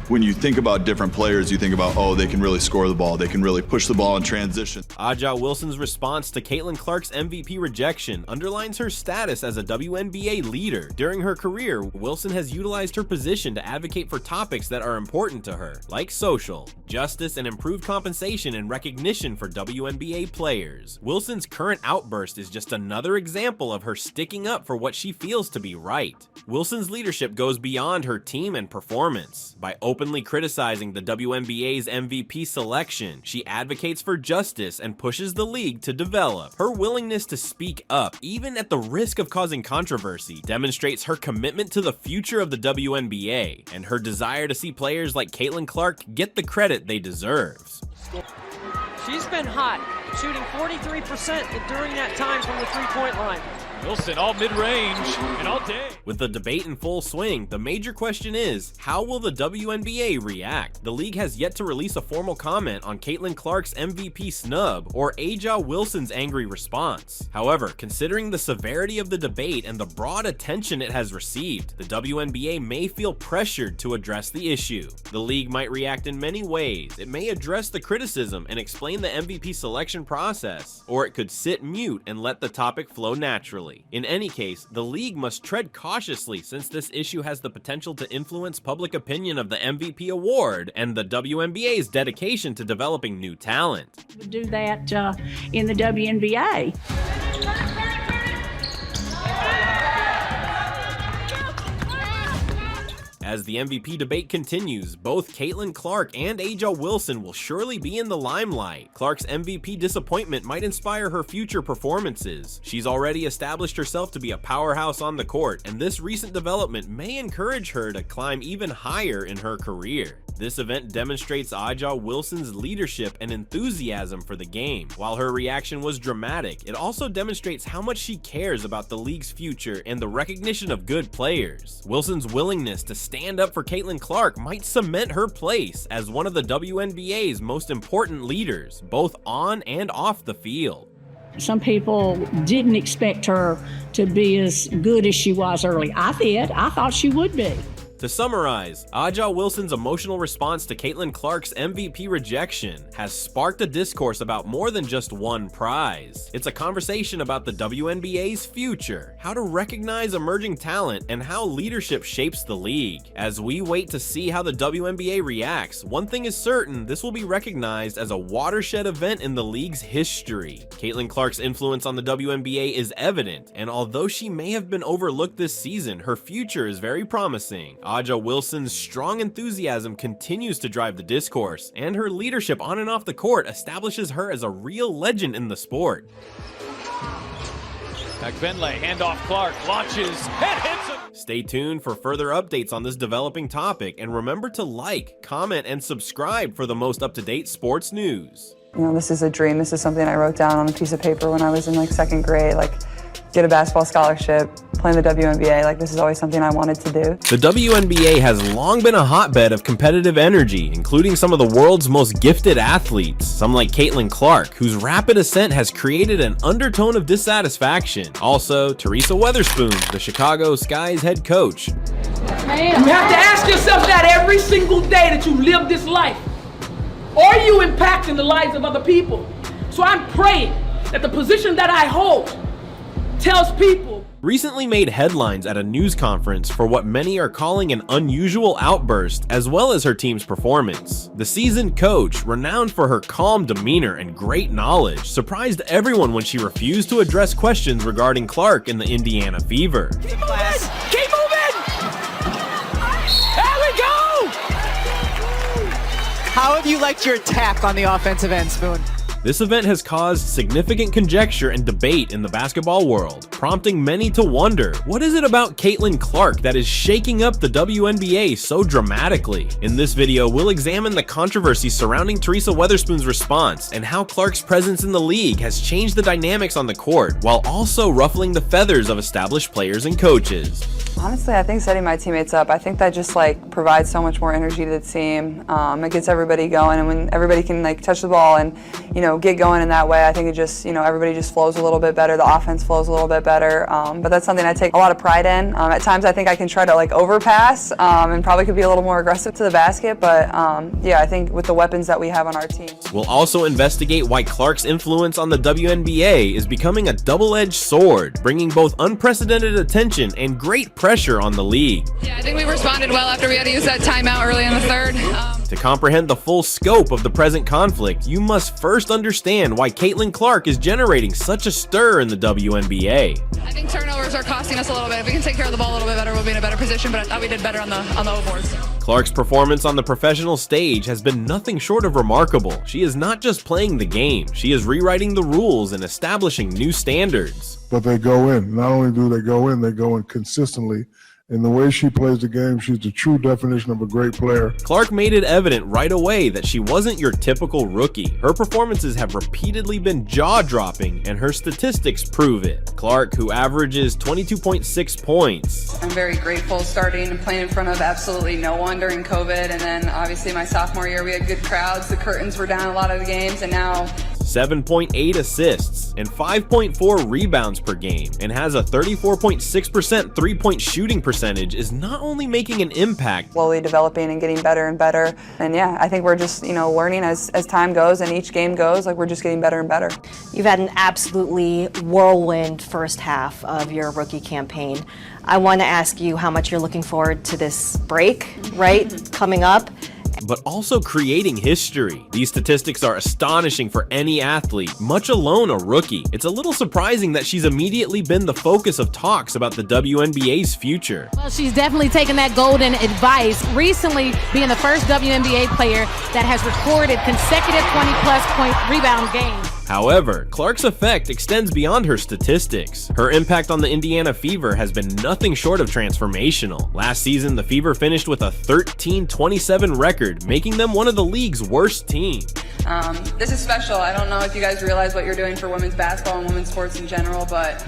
[SPEAKER 15] When you think about different players, you think about, oh, they can really score the ball, they can really push the ball in transition.
[SPEAKER 4] A'ja Wilson's response to Caitlin Clark's MVP rejection underlines her status as a WNBA leader. During her career, Wilson has utilized her position to advocate for topics that are important to her, like social, justice, and improved compensation and recognition for WNBA players. Wilson's current outburst is just another example of her sticking up for what she feels to be right. Wilson's leadership goes beyond her team and performance. By openly criticizing the WNBA's MVP selection, she advocates for justice and pushes the league to develop. Her willingness to speak up, even at the risk of causing controversy, demonstrates her commitment to the future of the WNBA and her desire to see players like Caitlin Clark get the credit they deserve.
[SPEAKER 6] She's been hot, shooting 43% during that time from the 3-point line.
[SPEAKER 3] Wilson all mid-range and all day.
[SPEAKER 4] With the debate in full swing, the major question is, how will the WNBA react? The league has yet to release a formal comment on Caitlin Clark's MVP snub or A'ja Wilson's angry response. However, considering the severity of the debate and the broad attention it has received, the WNBA may feel pressured to address the issue. The league might react in many ways. It may address the criticism and explain the MVP selection process, or it could sit mute and let the topic flow naturally. In any case, the league must tread cautiously since this issue has the potential to influence public opinion of the MVP award and the WNBA's dedication to developing new talent.
[SPEAKER 16] We do that in the WNBA.
[SPEAKER 4] As the MVP debate continues, both Caitlin Clark and A'ja Wilson will surely be in the limelight. Clark's MVP disappointment might inspire her future performances. She's already established herself to be a powerhouse on the court, and this recent development may encourage her to climb even higher in her career. This event demonstrates A'ja Wilson's leadership and enthusiasm for the game. While her reaction was dramatic, it also demonstrates how much she cares about the league's future and the recognition of good players. Wilson's willingness to stand up for Caitlin Clark might cement her place as one of the WNBA's most important leaders, both on and off the field.
[SPEAKER 16] Some people didn't expect her to be as good as she was early. I did. I thought she would be.
[SPEAKER 4] To summarize, A'ja Wilson's emotional response to Caitlin Clark's MVP rejection has sparked a discourse about more than just one prize. It's a conversation about the WNBA's future, how to recognize emerging talent, and how leadership shapes the league. As we wait to see how the WNBA reacts, one thing is certain: this will be recognized as a watershed event in the league's history. Caitlin Clark's influence on the WNBA is evident, and although she may have been overlooked this season, her future is very promising. A'ja Wilson's strong enthusiasm continues to drive the discourse, and her leadership on and off the court establishes her as a real legend in the sport.
[SPEAKER 3] McVinlay, handoff Clark, launches and hits him.
[SPEAKER 4] Stay tuned for further updates on this developing topic, and remember to like, comment, and subscribe for the most up-to-date sports news.
[SPEAKER 10] You know, this is a dream. This is something I wrote down on a piece of paper when I was in like second grade. Like, get a basketball scholarship, play in the WNBA. Like, this is always something I wanted to do.
[SPEAKER 4] The WNBA has long been a hotbed of competitive energy, including some of the world's most gifted athletes, some like Caitlin Clark, whose rapid ascent has created an undertone of dissatisfaction. Also, Teresa Weatherspoon, the Chicago Sky's head coach.
[SPEAKER 17] You have to ask yourself that every single day that you live this life. Are you impacting the lives of other people? So I'm praying that the position that I hold tells people.
[SPEAKER 4] Recently made headlines at a news conference for what many are calling an unusual outburst, as well as her team's performance. The seasoned coach, renowned for her calm demeanor and great knowledge, surprised everyone when she refused to address questions regarding Clark and the Indiana Fever.
[SPEAKER 17] Keep moving! Keep moving! There we go!
[SPEAKER 18] How have you liked your attack on the offensive end, Spoon?
[SPEAKER 4] This event has caused significant conjecture and debate in the basketball world, prompting many to wonder, what is it about Caitlin Clark that is shaking up the WNBA so dramatically? In this video, we'll examine the controversy surrounding Teresa Weatherspoon's response and how Clark's presence in the league has changed the dynamics on the court, while also ruffling the feathers of established players and coaches.
[SPEAKER 10] Honestly, I think setting my teammates up, I think that just like provides so much more energy to the team. It gets everybody going, and when everybody can like touch the ball and, you know, get going in that way, I think it just, you know, everybody just flows a little bit better. The offense flows a little bit better. But that's something I take a lot of pride in. At times I think I can try to like overpass and probably could be a little more aggressive to the basket. But yeah, I think with the weapons that we have on our team.
[SPEAKER 4] We'll also investigate why Clark's influence on the WNBA is becoming a double-edged sword, bringing both unprecedented attention and great pressure on the league.
[SPEAKER 19] Yeah, I think we responded well after we had to use that timeout early in the third.
[SPEAKER 4] To comprehend the full scope of the present conflict, you must first understand why Caitlin Clark is generating such a stir in the WNBA.
[SPEAKER 19] I think turnovers are costing us a little bit. If we can take care of the ball a little bit better, we'll be in a better position, but I thought we did better on the O boards.
[SPEAKER 4] Clark's performance on the professional stage has been nothing short of remarkable. She is not just playing the game, she is rewriting the rules and establishing new standards.
[SPEAKER 20] But they go in. Not only do they go in consistently, And the way she plays the game, she's the true definition of a great player.
[SPEAKER 4] Clark made it evident right away that she wasn't your typical rookie. Her performances have repeatedly been jaw-dropping, and her statistics prove it. Clark, who averages 22.6 points.
[SPEAKER 10] I'm very grateful starting and playing in front of absolutely no one during COVID, and then obviously my sophomore year we had good crowds, the curtains were down a lot of the games, and now
[SPEAKER 4] 7.8 assists and 5.4 rebounds per game, and has a 34.6% three-point shooting percentage, is not only making an impact,
[SPEAKER 10] slowly developing and getting better and better. And yeah, I think we're just, learning as time goes and each game goes, like we're just getting better and better.
[SPEAKER 21] You've had an absolutely whirlwind first half of your rookie campaign. I want to ask you how much you're looking forward to this break, right, coming up.
[SPEAKER 4] but also creating history. These statistics are astonishing for any athlete, much alone a rookie. It's a little surprising that she's immediately been the focus of talks about the WNBA's future.
[SPEAKER 22] Well, she's definitely taken that golden advice, recently being the first WNBA player that has recorded consecutive 20-plus point rebound games.
[SPEAKER 4] However, Clark's effect extends beyond her statistics. Her impact on the Indiana Fever has been nothing short of transformational. Last season, the Fever finished with a 13-27 record, making them one of the league's worst teams.
[SPEAKER 10] This is special. I don't know if you guys realize what you're doing for women's basketball and women's sports in general, but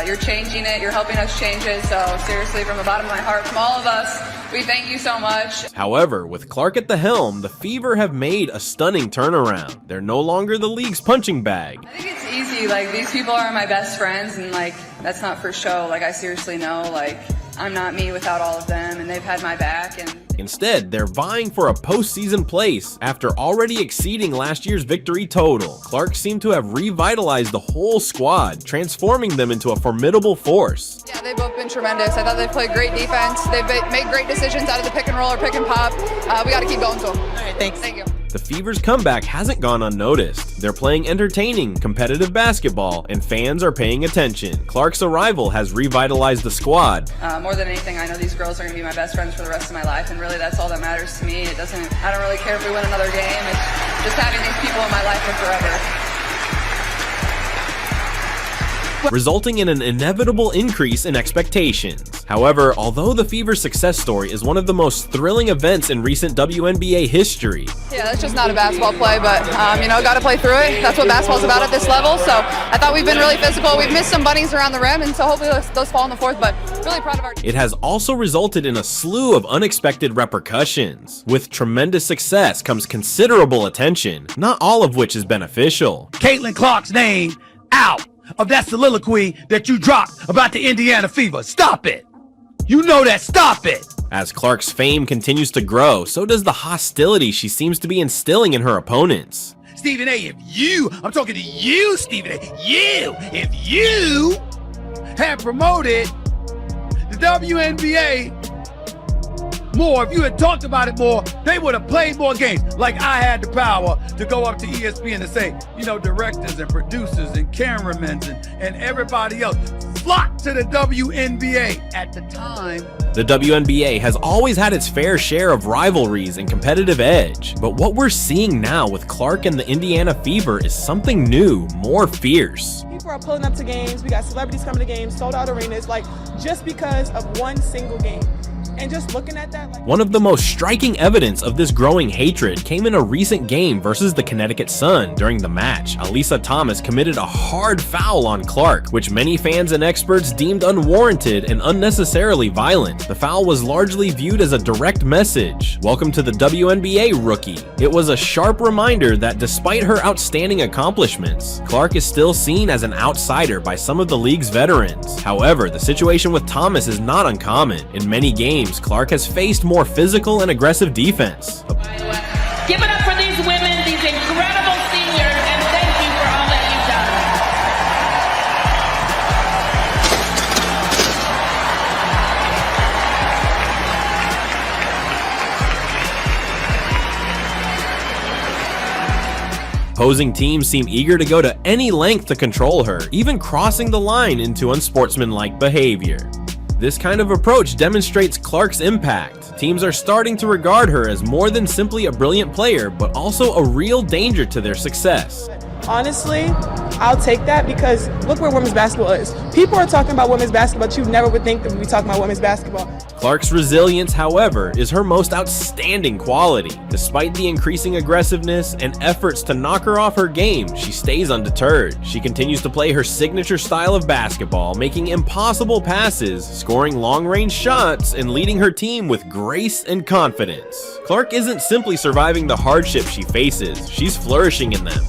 [SPEAKER 10] you're changing it. You're helping us change it. So seriously, from the bottom of my heart, from all of us, we thank you so much.
[SPEAKER 4] However, with Clark at the helm, the Fever have made a stunning turnaround. They're no longer the league's punching bag.
[SPEAKER 10] I think it's easy. Like, these people are my best friends, and like, that's not for show. Like, I seriously know, like, I'm not me without all of them, and they've had my back. And
[SPEAKER 4] instead, they're vying for a postseason place after already exceeding last year's victory total. Clark seemed to have revitalized the whole squad, transforming them into a formidable force.
[SPEAKER 2] Yeah, they've both been tremendous. I thought they played great defense. They've made great decisions out of the pick and roll or pick and pop. We got to keep going to them. All right, thanks. Thank you.
[SPEAKER 4] The Fever's comeback hasn't gone unnoticed. They're playing entertaining, competitive basketball, and fans are paying attention. Clark's arrival has revitalized the squad.
[SPEAKER 10] More than anything, I know these girls are going to be my best friends for the rest of my life, and really that's all that matters to me. I don't really care if we win another game. It's just having these people in my life for forever.
[SPEAKER 4] Resulting in an inevitable increase in expectations. However, although the Fever's success story is one of the most thrilling events in recent WNBA history.
[SPEAKER 2] Yeah, that's just not a basketball play, but got to play through it. That's what basketball's about at this level. So I thought we've been really physical. We've missed some bunnies around the rim, and so hopefully those fall in the fourth, but really proud of our team.
[SPEAKER 4] It has also resulted in a slew of unexpected repercussions. With tremendous success comes considerable attention, not all of which is beneficial.
[SPEAKER 7] Caitlin Clark's name out of that soliloquy that you dropped about the Indiana Fever. Stop it. You know that. Stop it.
[SPEAKER 4] As Clark's fame continues to grow, so does the hostility she seems to be instilling in her opponents.
[SPEAKER 7] Stephen A., I'm talking to you, Stephen A., if you had promoted the WNBA more, if you had talked about it more, they would have played more games. Like I had the power to go up to ESPN and say, directors and producers and cameramen and everybody else flock to the WNBA. At the time,
[SPEAKER 4] the WNBA has always had its fair share of rivalries and competitive edge, but what we're seeing now with Clark and the Indiana Fever is something new, more fierce.
[SPEAKER 23] People are pulling up to games. We got celebrities coming to games, sold out arenas, just because of one single game. And just looking at that,
[SPEAKER 4] one of the most striking evidence of this growing hatred came in a recent game versus the Connecticut Sun. During the match, Alyssa Thomas committed a hard foul on Clark, which many fans and experts deemed unwarranted and unnecessarily violent. The foul was largely viewed as a direct message. Welcome to the WNBA, rookie. It was a sharp reminder that despite her outstanding accomplishments, Clark is still seen as an outsider by some of the league's veterans. However, the situation with Thomas is not uncommon. In many games, Clark has faced more physical and aggressive defense.
[SPEAKER 23] Give it up for these women, these incredible seniors, and thank you for all that
[SPEAKER 4] you've done. Opposing teams seem eager to go to any length to control her, even crossing the line into unsportsmanlike behavior. This kind of approach demonstrates Clark's impact. Teams are starting to regard her as more than simply a brilliant player, but also a real danger to their success.
[SPEAKER 23] honestly, I'll take that because look where women's basketball is. People are talking about women's basketball, but you never would think that we'd be talking about women's basketball.
[SPEAKER 4] Clark's resilience, however, is her most outstanding quality. Despite the increasing aggressiveness and efforts to knock her off her game, she stays undeterred. She continues to play her signature style of basketball, making impossible passes, scoring long-range shots, and leading her team with grace and confidence. Clark isn't simply surviving the hardships she faces, she's flourishing in them.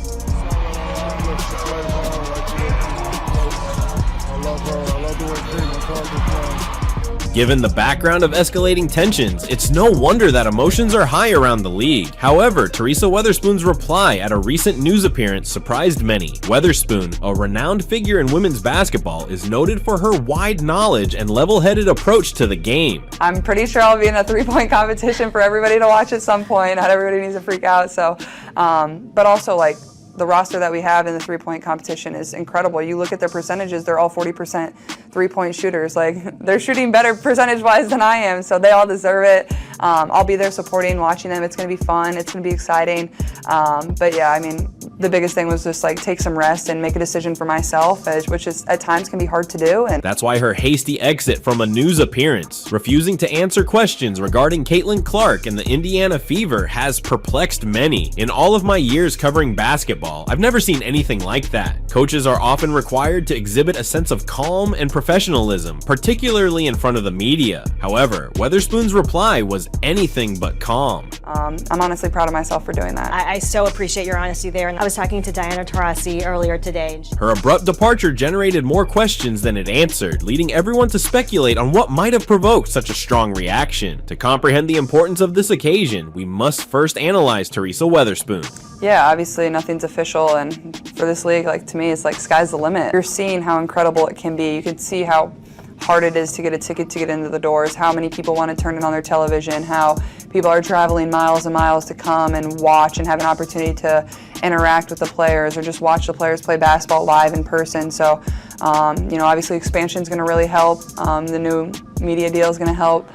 [SPEAKER 4] Given the background of escalating tensions, it's no wonder that emotions are high around the league. However, Teresa Weatherspoon's reply at a recent news appearance surprised many. Weatherspoon, a renowned figure in women's basketball, is noted for her wide knowledge and level-headed approach to the game.
[SPEAKER 10] I'm pretty sure I'll be in a three-point competition for everybody to watch at some point. Not everybody needs to freak out. So, but also like, the roster that we have in the three-point competition is incredible. You look at their percentages, they're all 40% three-point shooters. Like, they're shooting better percentage-wise than I am, so they all deserve it. I'll be there supporting, watching them. It's going to be fun. It's going to be exciting. But yeah, I mean, the biggest thing was just like take some rest and make a decision for myself, which is at times can be hard to do. And
[SPEAKER 4] that's why her hasty exit from a news appearance, refusing to answer questions regarding Caitlin Clark and the Indiana Fever, has perplexed many. In all of my years covering basketball, I've never seen anything like that. Coaches are often required to exhibit a sense of calm and professionalism, particularly in front of the media. However, Weatherspoon's reply was anything but calm.
[SPEAKER 10] I'm honestly proud of myself for doing that.
[SPEAKER 21] I so appreciate your honesty there. And I was talking to Diana Taurasi earlier today.
[SPEAKER 4] Her abrupt departure generated more questions than it answered, leading everyone to speculate on what might have provoked such a strong reaction. To comprehend the importance of this occasion, we must first analyze Teresa Weatherspoon.
[SPEAKER 10] Yeah, obviously nothing's official, and for this league, like to me, it's like sky's the limit. You're seeing how incredible it can be. You can see how hard it is to get a ticket to get into the doors, how many people want to turn it on their television, how people are traveling miles and miles to come and watch and have an opportunity to interact with the players or just watch the players play basketball live in person. So, you know, obviously expansion is going to really help. The new media deal is going to help.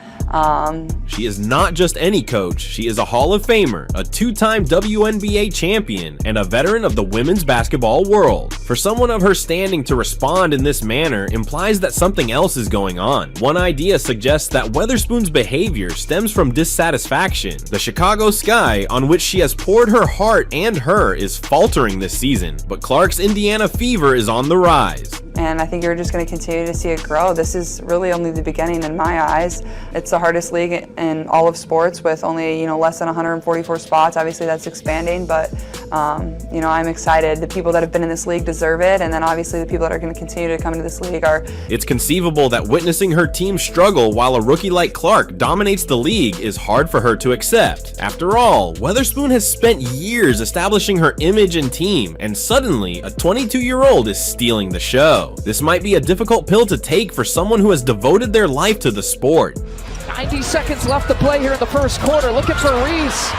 [SPEAKER 4] She is not just any coach, she is a Hall of Famer, a two-time WNBA champion, and a veteran of the women's basketball world. For someone of her standing to respond in this manner implies that something else is going on. One idea suggests that Weatherspoon's behavior stems from dissatisfaction. The Chicago Sky, on which she has poured her heart and her, is faltering this season, but Clark's Indiana Fever is on the rise.
[SPEAKER 10] And I think you're just going to continue to see it grow. This is really only the beginning in my eyes. It's the hardest league in all of sports with only, less than 144 spots. Obviously that's expanding, but I'm excited. The people that have been in this league deserve it, and then obviously the people that are going to continue to come into this league are.
[SPEAKER 4] It's conceivable that witnessing her team struggle while a rookie like Clark dominates the league is hard for her to accept. After all, Weatherspoon has spent years establishing her image and team, and suddenly a 22-year-old is stealing the show. This might be a difficult pill to take for someone who has devoted their life to the sport.
[SPEAKER 6] 90 seconds left to play here in the first quarter. Looking for Reese.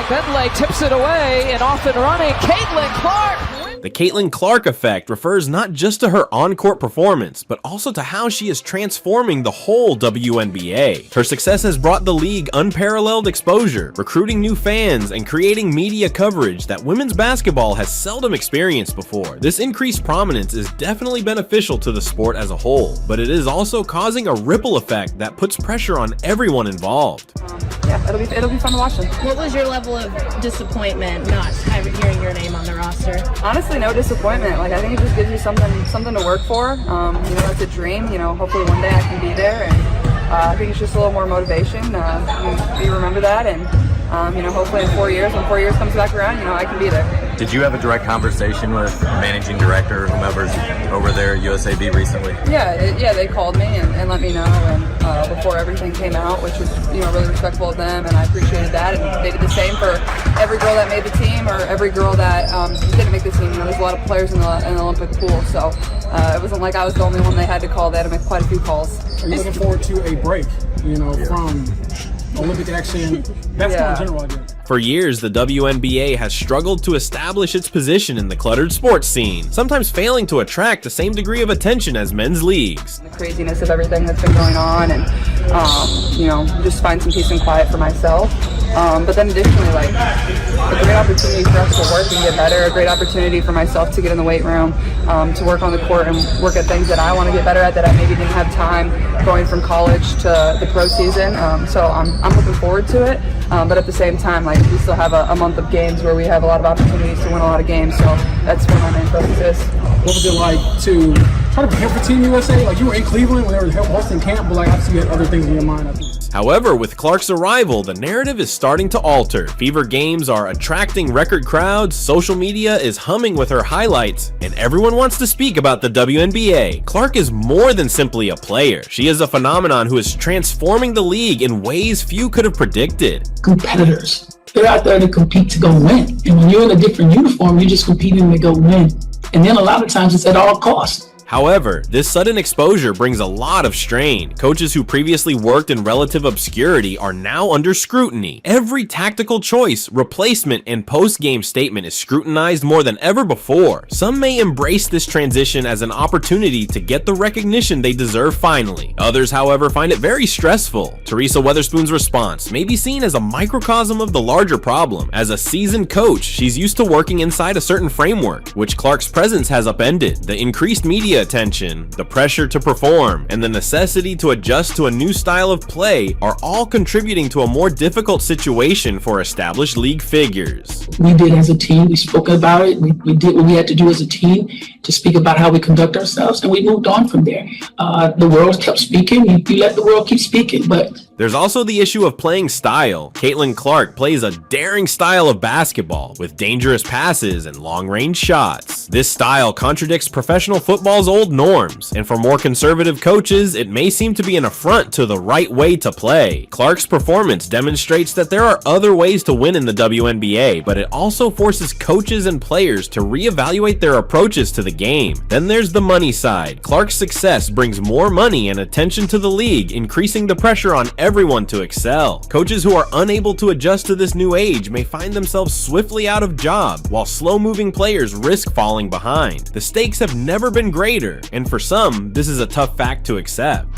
[SPEAKER 6] Bentley tips it away and off and running. Caitlin Clark.
[SPEAKER 4] The Caitlin Clark effect refers not just to her on-court performance, but also to how she is transforming the whole WNBA. Her success has brought the league unparalleled exposure, recruiting new fans, and creating media coverage that women's basketball has seldom experienced before. This increased prominence is definitely beneficial to the sport as a whole, but it is also causing a ripple effect that puts pressure on everyone involved.
[SPEAKER 10] Yeah, it'll be fun to watch them.
[SPEAKER 22] What was your level of disappointment not hearing your name on the roster?
[SPEAKER 10] Honestly, no disappointment. Like, I think it just gives you something to work for. It's a dream. Hopefully one day I can be there, and I think it's just a little more motivation. You remember that, and hopefully in 4 years, when 4 years comes back around, I can be there.
[SPEAKER 1] Did you have a direct conversation with managing director or whomever's over there at USAB recently?
[SPEAKER 10] Yeah, they called me and let me know, and before everything came out, which was really respectful of them, and I appreciated that. And they did the same for every girl that made the team or every girl that didn't make the team. There's a lot of players in the Olympic pool, so it wasn't like I was the only one they had to call. They had to make quite a few calls.
[SPEAKER 5] Are you looking forward to a break? From Olympic action, basketball in general, I guess.
[SPEAKER 4] For years, the WNBA has struggled to establish its position in the cluttered sports scene, sometimes failing to attract the same degree of attention as men's leagues.
[SPEAKER 10] The craziness of everything that's been going on, and just find some peace and quiet for myself. But then additionally, like, a great opportunity for us to work and get better, a great opportunity for myself to get in the weight room, to work on the court and work at things that I want to get better at that I maybe didn't have time going from college to the pro season. So I'm looking forward to it. But at the same time, like, we still have a month of games where we have a lot of opportunities to win a lot of games. So that's where my main focus is.
[SPEAKER 5] What was it like to try to prepare for Team USA? Like, you were in Cleveland when they were hosting camp, but like, obviously you had other things in your mind, I think.
[SPEAKER 4] However, with Clark's arrival, the narrative is starting to alter. Fever games are attracting record crowds, social media is humming with her highlights, and everyone wants to speak about the WNBA. Clark is more than simply a player. She is a phenomenon who is transforming the league in ways few could have predicted.
[SPEAKER 8] Competitors. They're out there to compete to go win. And when you're in a different uniform, you're just competing to go win. And then a lot of times it's at all costs.
[SPEAKER 4] However, this sudden exposure brings a lot of strain. Coaches who previously worked in relative obscurity are now under scrutiny. Every tactical choice, replacement, and post-game statement is scrutinized more than ever before. Some may embrace this transition as an opportunity to get the recognition they deserve finally. Others, however, find it very stressful. Teresa Weatherspoon's response may be seen as a microcosm of the larger problem. As a seasoned coach, she's used to working inside a certain framework, which Clark's presence has upended. The increased media attention, the pressure to perform, and the necessity to adjust to a new style of play are all contributing to a more difficult situation for established league figures.
[SPEAKER 8] We did as a team, we spoke about it, we did what we had to do as a team to speak about how we conduct ourselves, and we moved on from there. The world kept speaking, you let the world keep speaking, but
[SPEAKER 4] there's also the issue of playing style. Caitlin Clark plays a daring style of basketball with dangerous passes and long-range shots. This style contradicts professional football's old norms, and for more conservative coaches, it may seem to be an affront to the right way to play. Clark's performance demonstrates that there are other ways to win in the WNBA, but it also forces coaches and players to reevaluate their approaches to the game. Then there's the money side. Clark's success brings more money and attention to the league, increasing the pressure on everyone to excel. Coaches who are unable to adjust to this new age may find themselves swiftly out of job, while slow-moving players risk falling behind. The stakes have never been greater, and for some, this is a tough fact to accept.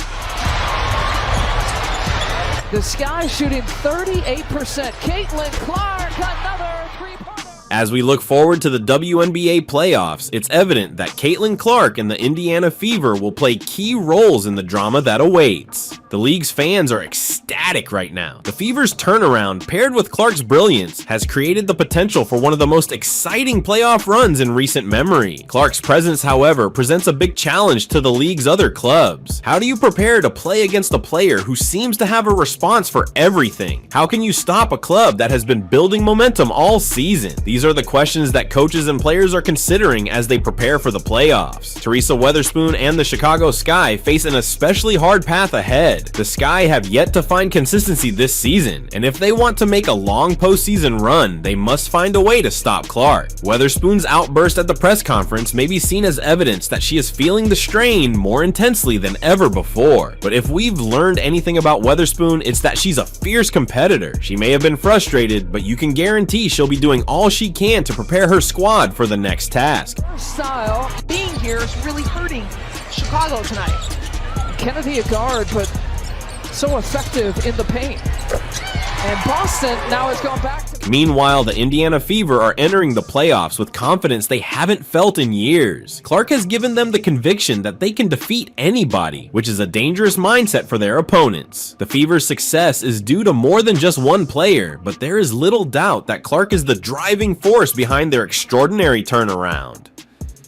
[SPEAKER 6] The Sky shooting 38%. Caitlin Clark, another three-pointer.
[SPEAKER 4] As we look forward to the WNBA playoffs, it's evident that Caitlin Clark and the Indiana Fever will play key roles in the drama that awaits. The league's fans are ecstatic right now. The Fever's turnaround, paired with Clark's brilliance, has created the potential for one of the most exciting playoff runs in recent memory. Clark's presence, however, presents a big challenge to the league's other clubs. How do you prepare to play against a player who seems to have a response for everything? How can you stop a club that has been building momentum all season? These are the questions that coaches and players are considering as they prepare for the playoffs. Teresa Weatherspoon and the Chicago Sky face an especially hard path ahead. The Sky have yet to find consistency this season, and if they want to make a long postseason run, they must find a way to stop Clark. Weatherspoon's outburst at the press conference may be seen as evidence that she is feeling the strain more intensely than ever before. But if we've learned anything about Weatherspoon, it's that she's a fierce competitor. She may have been frustrated, but you can guarantee she'll be doing all she can to prepare her squad for the next task.
[SPEAKER 6] Style being here is really hurting Chicago tonight. Kennedy a guard, but so effective in the paint. And Boston now has gone back to...
[SPEAKER 4] Meanwhile, the Indiana Fever are entering the playoffs with confidence they haven't felt in years. Clark has given them the conviction that they can defeat anybody, which is a dangerous mindset for their opponents. The Fever's success is due to more than just one player, but there is little doubt that Clark is the driving force behind their extraordinary turnaround.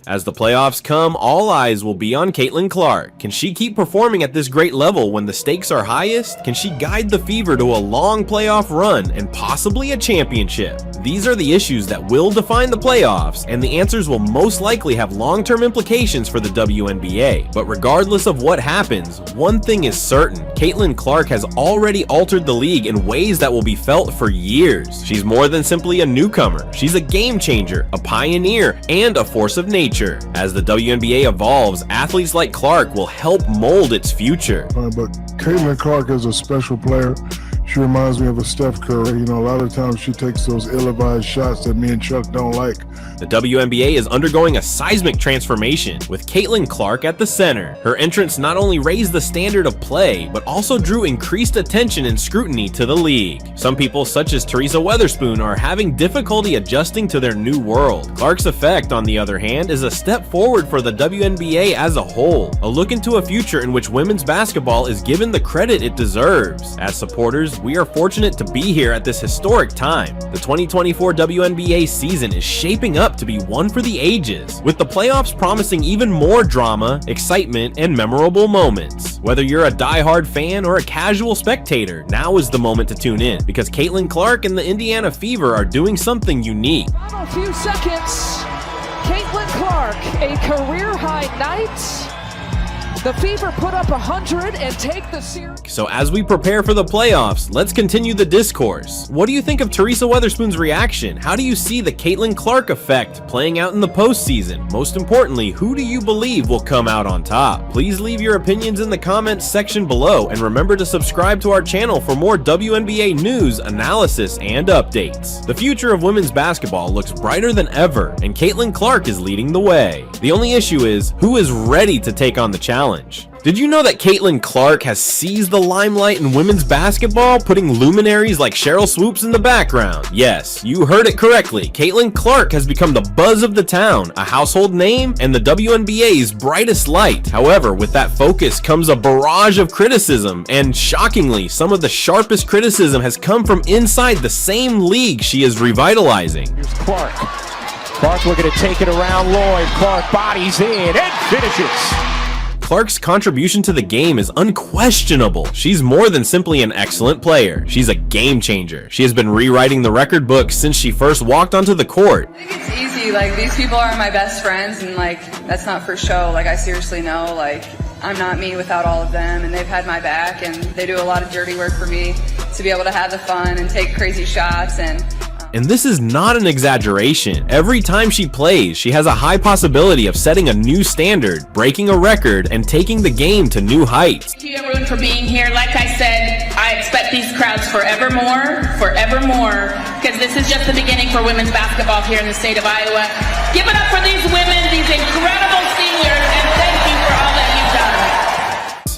[SPEAKER 4] As the playoffs come, all eyes will be on Caitlin Clark. Can she keep performing at this great level when the stakes are highest? Can she guide the Fever to a long playoff run and possibly a championship? These are the issues that will define the playoffs, and the answers will most likely have long-term implications for the WNBA. But regardless of what happens, one thing is certain: Caitlin Clark has already altered the league in ways that will be felt for years. She's more than simply a newcomer. She's a game changer, a pioneer, and a force of nature. As the WNBA evolves, athletes like Clark will help mold its future.
[SPEAKER 20] But Caitlin Clark is a special player. She reminds me of a Steph Curry. You know, a lot of times she takes those ill-advised shots that me and Chuck don't like.
[SPEAKER 4] The WNBA is undergoing a seismic transformation, with Caitlin Clark at the center. Her entrance not only raised the standard of play, but also drew increased attention and scrutiny to the league. Some people, such as Teresa Weatherspoon, are having difficulty adjusting to their new world. Clark's effect, on the other hand, is a step forward for the WNBA as a whole, a look into a future in which women's basketball is given the credit it deserves. As supporters, we are fortunate to be here at this historic time. The 2024 WNBA season is shaping up to be one for the ages, with the playoffs promising even more drama, excitement, and memorable moments. Whether you're a die-hard fan or a casual spectator, now is the moment to tune in, because Caitlin Clark and the Indiana Fever are doing something unique.
[SPEAKER 6] Final few seconds. Caitlin Clark, a career-high night. The Fever put up 100 and take the series.
[SPEAKER 4] So as we prepare for the playoffs, let's continue the discourse. What do you think of Teresa Weatherspoon's reaction? How do you see the Caitlin Clark effect playing out in the postseason? Most importantly, who do you believe will come out on top? Please leave your opinions in the comments section below, and remember to subscribe to our channel for more WNBA news, analysis, and updates. The future of women's basketball looks brighter than ever, and Caitlin Clark is leading the way. The only issue is, who is ready to take on the challenge? Did you know that Caitlin Clark has seized the limelight in women's basketball, putting luminaries like Cheryl Swoopes in the background? Yes, you heard it correctly. Caitlin Clark has become the buzz of the town, a household name, and the WNBA's brightest light. However, with that focus comes a barrage of criticism, and shockingly, some of the sharpest criticism has come from inside the same league she is revitalizing.
[SPEAKER 3] Here's Clark. Clark looking to take it around Lloyd. Clark bodies in and finishes.
[SPEAKER 4] Clark's contribution to the game is unquestionable. She's more than simply an excellent player. She's a game changer. She has been rewriting the record book since she first walked onto the court.
[SPEAKER 10] I think it's easy. Like, these people are my best friends, and like, that's not for show. Like, I seriously know, like, I'm not me without all of them, and they've had my back, and they do a lot of dirty work for me to be able to have the fun and take crazy shots.
[SPEAKER 4] And this is not an exaggeration. Every time she plays, she has a high possibility of setting a new standard, breaking a record, and taking the game to new heights.
[SPEAKER 9] Thank you everyone for being here. Like I said, I expect these crowds forevermore, because this is just the beginning for women's basketball here in the state of Iowa. Give it up for these women, these incredible seniors, and thank you for all that you've done.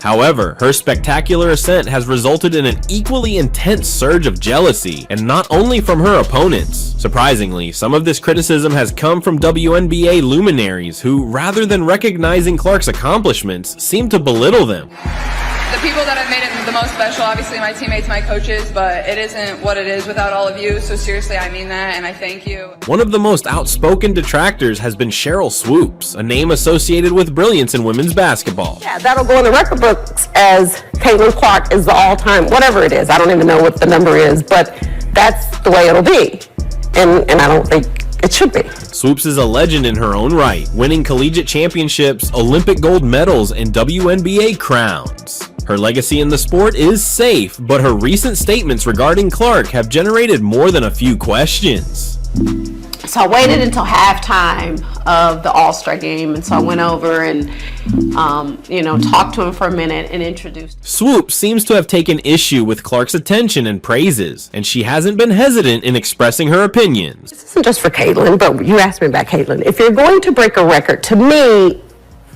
[SPEAKER 4] However, her spectacular ascent has resulted in an equally intense surge of jealousy, and not only from her opponents. Surprisingly, some of this criticism has come from WNBA luminaries who, rather than recognizing Clark's accomplishments, seem to belittle them.
[SPEAKER 10] The people that have made it the most special, obviously my teammates, my coaches, but it isn't what it is without all of you, so seriously, I mean that, and I thank you.
[SPEAKER 4] One of the most outspoken detractors has been Cheryl Swoopes, a name associated with brilliance in women's basketball.
[SPEAKER 12] Yeah, that'll go in the record books as Caitlin Clark is the all-time, whatever it is, I don't even know what the number is, but that's the way it'll be, and I don't think it should be.
[SPEAKER 4] Swoopes is a legend in her own right, winning collegiate championships, Olympic gold medals, and WNBA crowns. Her legacy in the sport is safe, but her recent statements regarding Clark have generated more than a few questions.
[SPEAKER 12] So I waited until halftime of the All-Star game, and so I went over and, talked to him for a minute and introduced.
[SPEAKER 4] Swoopes seems to have taken issue with Clark's attention and praises, and she hasn't been hesitant in expressing her opinions.
[SPEAKER 12] This isn't just for Caitlin, but you asked me about Caitlin. If you're going to break a record, to me,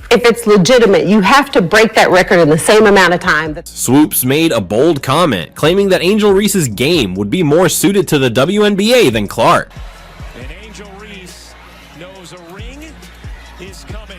[SPEAKER 12] if it's legitimate, you have to break that record in the same amount of time.
[SPEAKER 4] Swoopes made a bold comment, claiming that Angel Reese's game would be more suited to the WNBA than Clark.
[SPEAKER 3] And Angel Reese knows a ring is coming.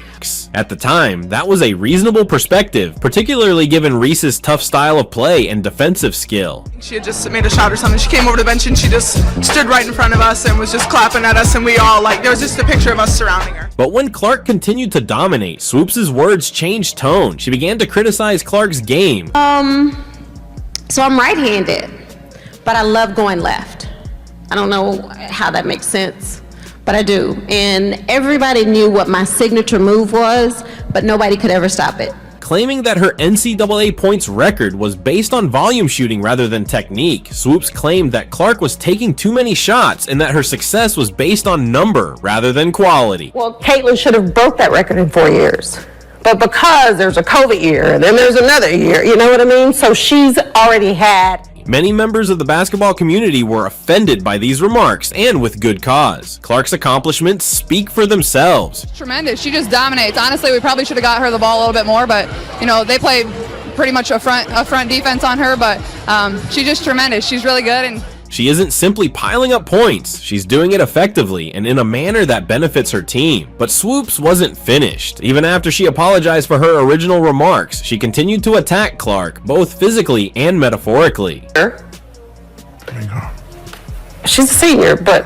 [SPEAKER 4] At the time, that was a reasonable perspective, particularly given Reese's tough style of play and defensive skill.
[SPEAKER 23] She had just made a shot or something. She came over to the bench and she just stood right in front of us and was just clapping at us, and we all, there was just a picture of us surrounding her.
[SPEAKER 4] But when Clark continued to dominate, Swoopes' words changed tone. She began to criticize Clark's game.
[SPEAKER 12] So I'm right-handed, but I love going left. I don't know how that makes sense, but I do. And everybody knew what my signature move was, but nobody could ever stop it.
[SPEAKER 4] Claiming that her NCAA points record was based on volume shooting rather than technique, Swoopes claimed that Clark was taking too many shots and that her success was based on number rather than quality.
[SPEAKER 12] Well, Caitlin should have broke that record in 4 years. But because there's a COVID year and then there's another year, you know what I mean? So she's already had
[SPEAKER 4] Many members of the basketball community were offended by these remarks, and with good cause. Clark's accomplishments speak for themselves.
[SPEAKER 19] Tremendous. She just dominates. Honestly, we probably should have got her the ball a little bit more, but they play pretty much a front defense on her, but she's just tremendous. She's really good. And
[SPEAKER 4] she isn't simply piling up points, she's doing it effectively and in a manner that benefits her team. But Swoopes wasn't finished. Even after she apologized for her original remarks, she continued to attack Clark, both physically and metaphorically.
[SPEAKER 11] She's a senior, but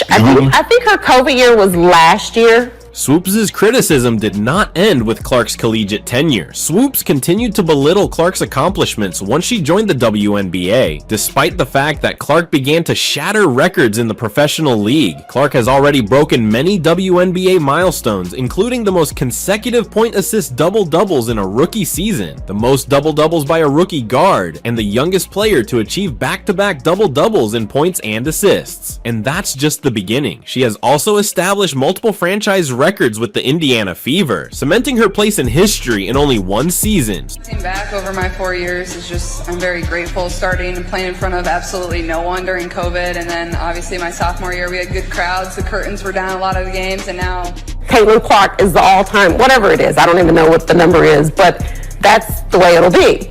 [SPEAKER 11] I think her COVID year was last year.
[SPEAKER 4] Swoopes' criticism did not end with Clark's collegiate tenure. Swoopes continued to belittle Clark's accomplishments once she joined the WNBA. Despite the fact that Clark began to shatter records in the professional league, Clark has already broken many WNBA milestones, including the most consecutive point-assist double-doubles in a rookie season, the most double-doubles by a rookie guard, and the youngest player to achieve back-to-back double-doubles in points and assists. And that's just the beginning. She has also established multiple franchise records with the Indiana Fever, cementing her place in history in only one season.
[SPEAKER 10] Looking back over my 4 years is just, I'm very grateful, starting and playing in front of absolutely no one during COVID, and then obviously my sophomore year we had good crowds, the curtains were down a lot of the games, and now
[SPEAKER 11] Caitlin Clark is the all-time, whatever it is, I don't even know what the number is, but that's the way it'll be,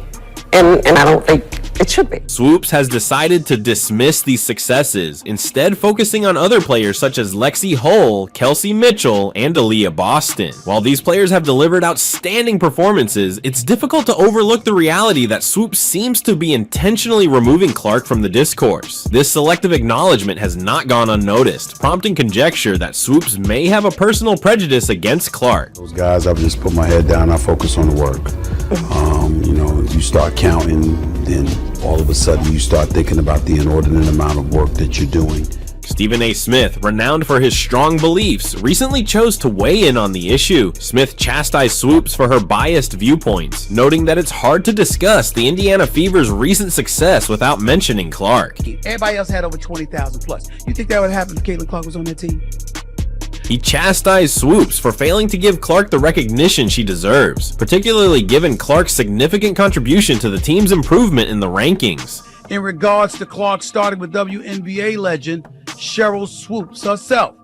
[SPEAKER 11] and I don't think it should be.
[SPEAKER 4] Swoopes has decided to dismiss these successes, instead focusing on other players such as Lexi Hull, Kelsey Mitchell, and Aaliyah Boston. While these players have delivered outstanding performances, it's difficult to overlook the reality that Swoopes seems to be intentionally removing Clark from the discourse. This selective acknowledgement has not gone unnoticed, prompting conjecture that Swoopes may have a personal prejudice against Clark.
[SPEAKER 13] Those guys, I've just put my head down, I focus on the work. You start counting, then all of a sudden you start thinking about the inordinate amount of work that you're doing.
[SPEAKER 4] Stephen A. Smith, renowned for his strong beliefs, recently chose to weigh in on the issue. Smith chastised Swoopes for her biased viewpoints, noting that it's hard to discuss the Indiana Fever's recent success without mentioning Clark.
[SPEAKER 7] Everybody else had over 20,000 plus. You think that would happen if Caitlin Clark was on that team?
[SPEAKER 4] He chastised Swoopes for failing to give Clark the recognition she deserves, particularly given Clark's significant contribution to the team's improvement in the rankings.
[SPEAKER 7] In regards to Clark, starting with WNBA legend Cheryl Swoopes herself.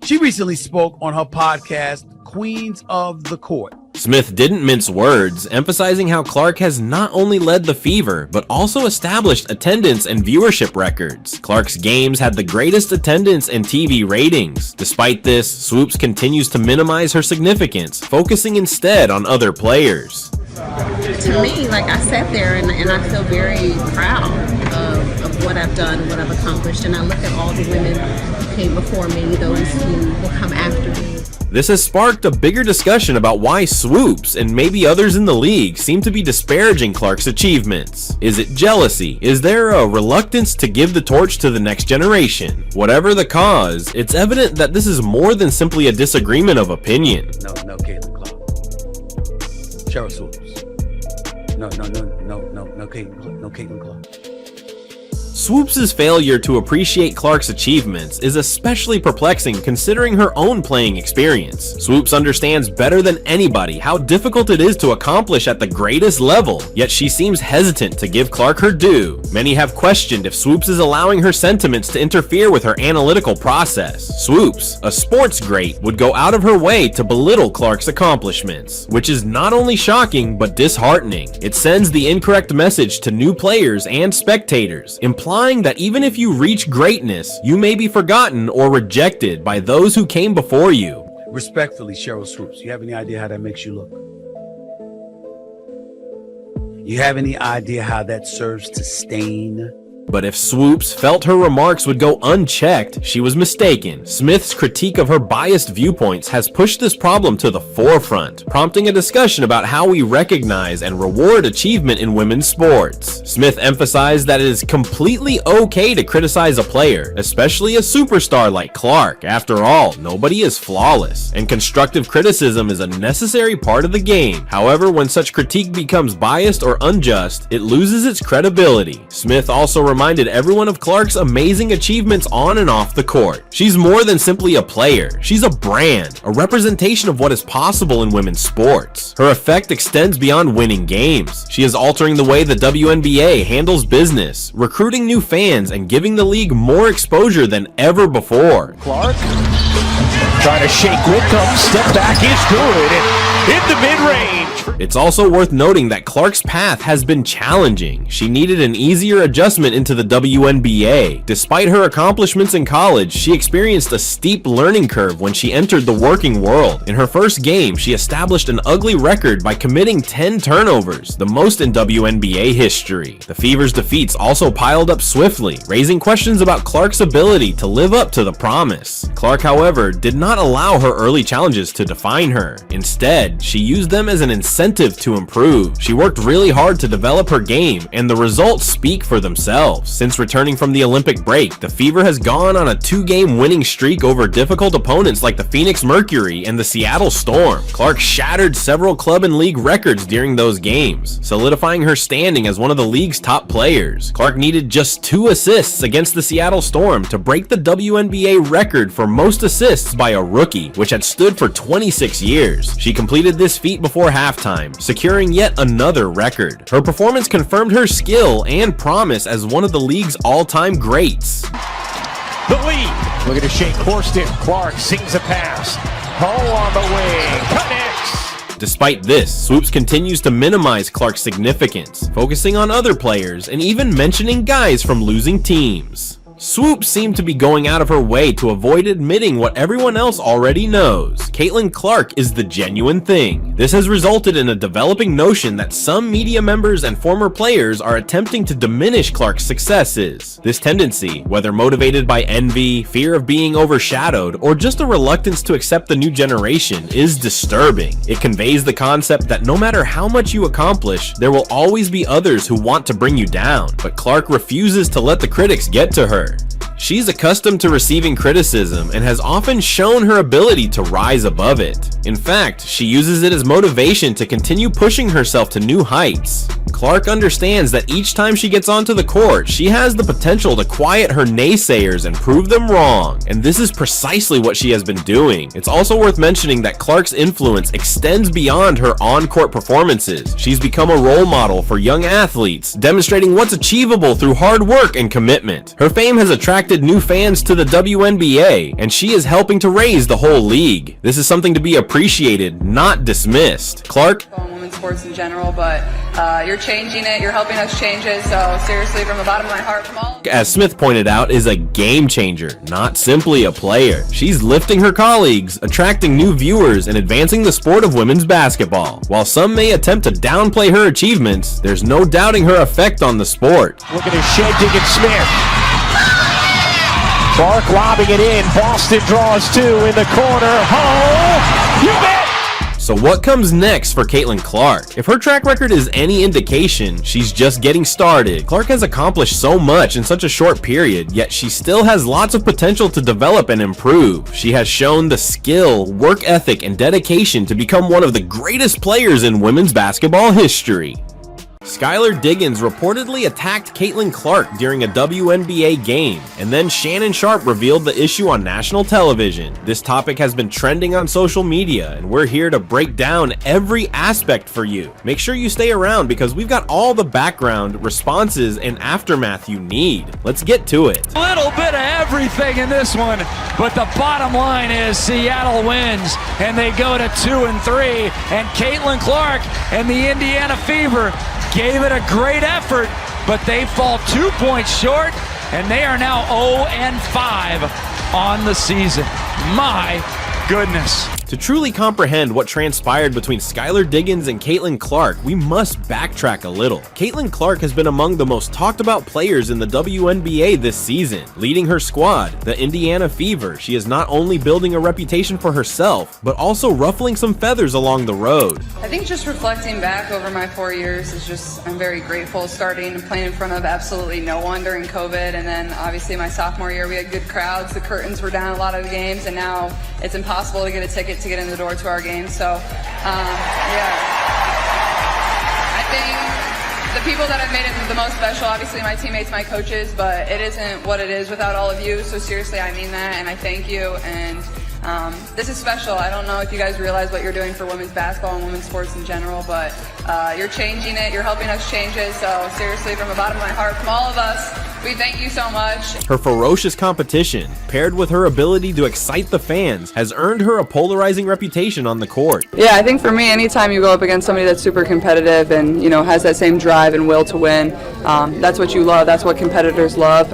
[SPEAKER 7] She recently spoke on her podcast, Queens of the Court.
[SPEAKER 4] Smith didn't mince words, emphasizing how Clark has not only led the Fever, but also established attendance and viewership records. Clark's games had the greatest attendance and TV ratings. Despite this, Swoopes continues to minimize her significance, focusing instead on other players.
[SPEAKER 12] To me, I sat there and I feel very proud of what I've done, what I've accomplished, and I look at all the women who came before me, those who will come after me.
[SPEAKER 4] This has sparked a bigger discussion about why Swoopes and maybe others in the league seem to be disparaging Clark's achievements. Is it jealousy? Is there a reluctance to give the torch to the next generation? Whatever the cause, it's evident that this is more than simply a disagreement of opinion.
[SPEAKER 7] No, Caitlin Clark. Cheryl Swoopes. No, Caitlin Clark.
[SPEAKER 4] Swoopes' failure to appreciate Clark's achievements is especially perplexing considering her own playing experience. Swoopes understands better than anybody how difficult it is to accomplish at the greatest level, yet she seems hesitant to give Clark her due. Many have questioned if Swoopes is allowing her sentiments to interfere with her analytical process. Swoopes, a sports great, would go out of her way to belittle Clark's accomplishments, which is not only shocking but disheartening. It sends the incorrect message to new players and spectators, implying that even if you reach greatness, you may be forgotten or rejected by those who came before you.
[SPEAKER 7] Respectfully, Cheryl Swoopes, you have any idea how that makes you look? You have any idea how that serves to stain?
[SPEAKER 4] But if Swoopes felt her remarks would go unchecked, she was mistaken. Smith's critique of her biased viewpoints has pushed this problem to the forefront, prompting a discussion about how we recognize and reward achievement in women's sports. Smith emphasized that it is completely okay to criticize a player, especially a superstar like Clark. After all, nobody is flawless, and constructive criticism is a necessary part of the game. However, when such critique becomes biased or unjust, it loses its credibility. Smith also reminded everyone of Clark's amazing achievements on and off the court. She's more than simply a player. She's a brand, a representation of what is possible in women's sports. Her effect extends beyond winning games. She is altering the way the WNBA handles business, recruiting new fans, and giving the league more exposure than ever before.
[SPEAKER 3] Clark trying to shake Whitcomb, step back is good, and hit the mid-range.
[SPEAKER 4] It's also worth noting that Clark's path has been challenging. She needed an easier adjustment into the WNBA. Despite her accomplishments in college, she experienced a steep learning curve when she entered the working world. In her first game, she established an ugly record by committing 10 turnovers, the most in WNBA history. The Fever's defeats also piled up swiftly, raising questions about Clark's ability to live up to the promise. Clark, however, did not allow her early challenges to define her. Instead, she used them as an incentive to improve. She worked really hard to develop her game, and the results speak for themselves. Since returning from the Olympic break, the Fever has gone on a 2-game winning streak over difficult opponents like the Phoenix Mercury and the Seattle Storm. Clark shattered several club and league records during those games, solidifying her standing as one of the league's top players. Clark needed just 2 assists against the Seattle Storm to break the WNBA record for most assists by a rookie, which had stood for 26 years. She completed this feat before halftime, securing yet another record. Her performance confirmed her skill and promise as one of the league's all-time greats.
[SPEAKER 3] The lead. Looking to shake Corsten. Clark sings a pass. Ho on the wing. Connects.
[SPEAKER 4] Despite this, Swoopes continues to minimize Clark's significance, focusing on other players and even mentioning guys from losing teams. Swoopes seemed to be going out of her way to avoid admitting what everyone else already knows. Caitlin Clark is the genuine thing. This has resulted in a developing notion that some media members and former players are attempting to diminish Clark's successes. This tendency, whether motivated by envy, fear of being overshadowed, or just a reluctance to accept the new generation, is disturbing. It conveys the concept that no matter how much you accomplish, there will always be others who want to bring you down, but Clark refuses to let the critics get to her. She's accustomed to receiving criticism and has often shown her ability to rise above it. In fact, she uses it as motivation to continue pushing herself to new heights. Clark understands that each time she gets onto the court, she has the potential to quiet her naysayers and prove them wrong, and this is precisely what she has been doing. It's also worth mentioning that Clark's influence extends beyond her on-court performances. She's become a role model for young athletes, demonstrating what's achievable through hard work and commitment. Her fame has attracted new fans to the WNBA, and she is helping to raise the whole league. This is something to be appreciated, not dismissed. Clark?
[SPEAKER 10] Women's sports in general, but you're changing it, you're helping us change it, so seriously, from the bottom of my heart, from all...
[SPEAKER 4] As Smith pointed out, is a game changer, not simply a player. She's lifting her colleagues, attracting new viewers, and advancing the sport of women's basketball. While some may attempt to downplay her achievements, there's no doubting her effect on the sport.
[SPEAKER 3] Look at his Diggins Smith. Clark lobbing it in. Boston draws 2 in the corner. Oh, you bet!
[SPEAKER 4] So what comes next for Caitlin Clark? If her track record is any indication, she's just getting started. Clark has accomplished so much in such a short period, yet she still has lots of potential to develop and improve. She has shown the skill, work ethic, and dedication to become one of the greatest players in women's basketball history. Skylar Diggins reportedly attacked Caitlin Clark during a WNBA game, and then Shannon Sharpe revealed the issue on national television. This topic has been trending on social media, and we're here to break down every aspect for you. Make sure you stay around because we've got all the background, responses, and aftermath you need. Let's get to it.
[SPEAKER 3] A little bit of everything in this one, but the bottom line is Seattle wins, and they go to 2-3, and Caitlin Clark and the Indiana Fever gave it a great effort, but they fall 2 points short, and they are now 0-5 on the season. My goodness.
[SPEAKER 4] To truly comprehend what transpired between Skylar Diggins and Caitlin Clark, we must backtrack a little. Caitlin Clark has been among the most talked about players in the WNBA this season. Leading her squad, the Indiana Fever, she is not only building a reputation for herself, but also ruffling some feathers along the road.
[SPEAKER 10] I think just reflecting back over my 4 years is just, I'm very grateful starting and playing in front of absolutely no one during COVID, and then obviously my sophomore year we had good crowds, the curtains were down a lot of the games, and now it's impossible to get a ticket to get in the door to our game. So, yeah. I think
[SPEAKER 19] The people that have made it the most special, obviously my teammates, my coaches, but it isn't what it is without all of you. So seriously, I mean that, and I thank you. And this is special. I don't know if you guys realize what you're doing for women's basketball and women's sports in general, but you're changing it. You're helping us change it. So seriously, from the bottom of my heart, from all of us, we thank you so much.
[SPEAKER 4] Her ferocious competition, paired with her ability to excite the fans, has earned her a polarizing reputation on the court.
[SPEAKER 10] Yeah, I think for me, anytime you go up against somebody that's super competitive and, you know, has that same drive and will to win, that's what you love. That's what competitors love.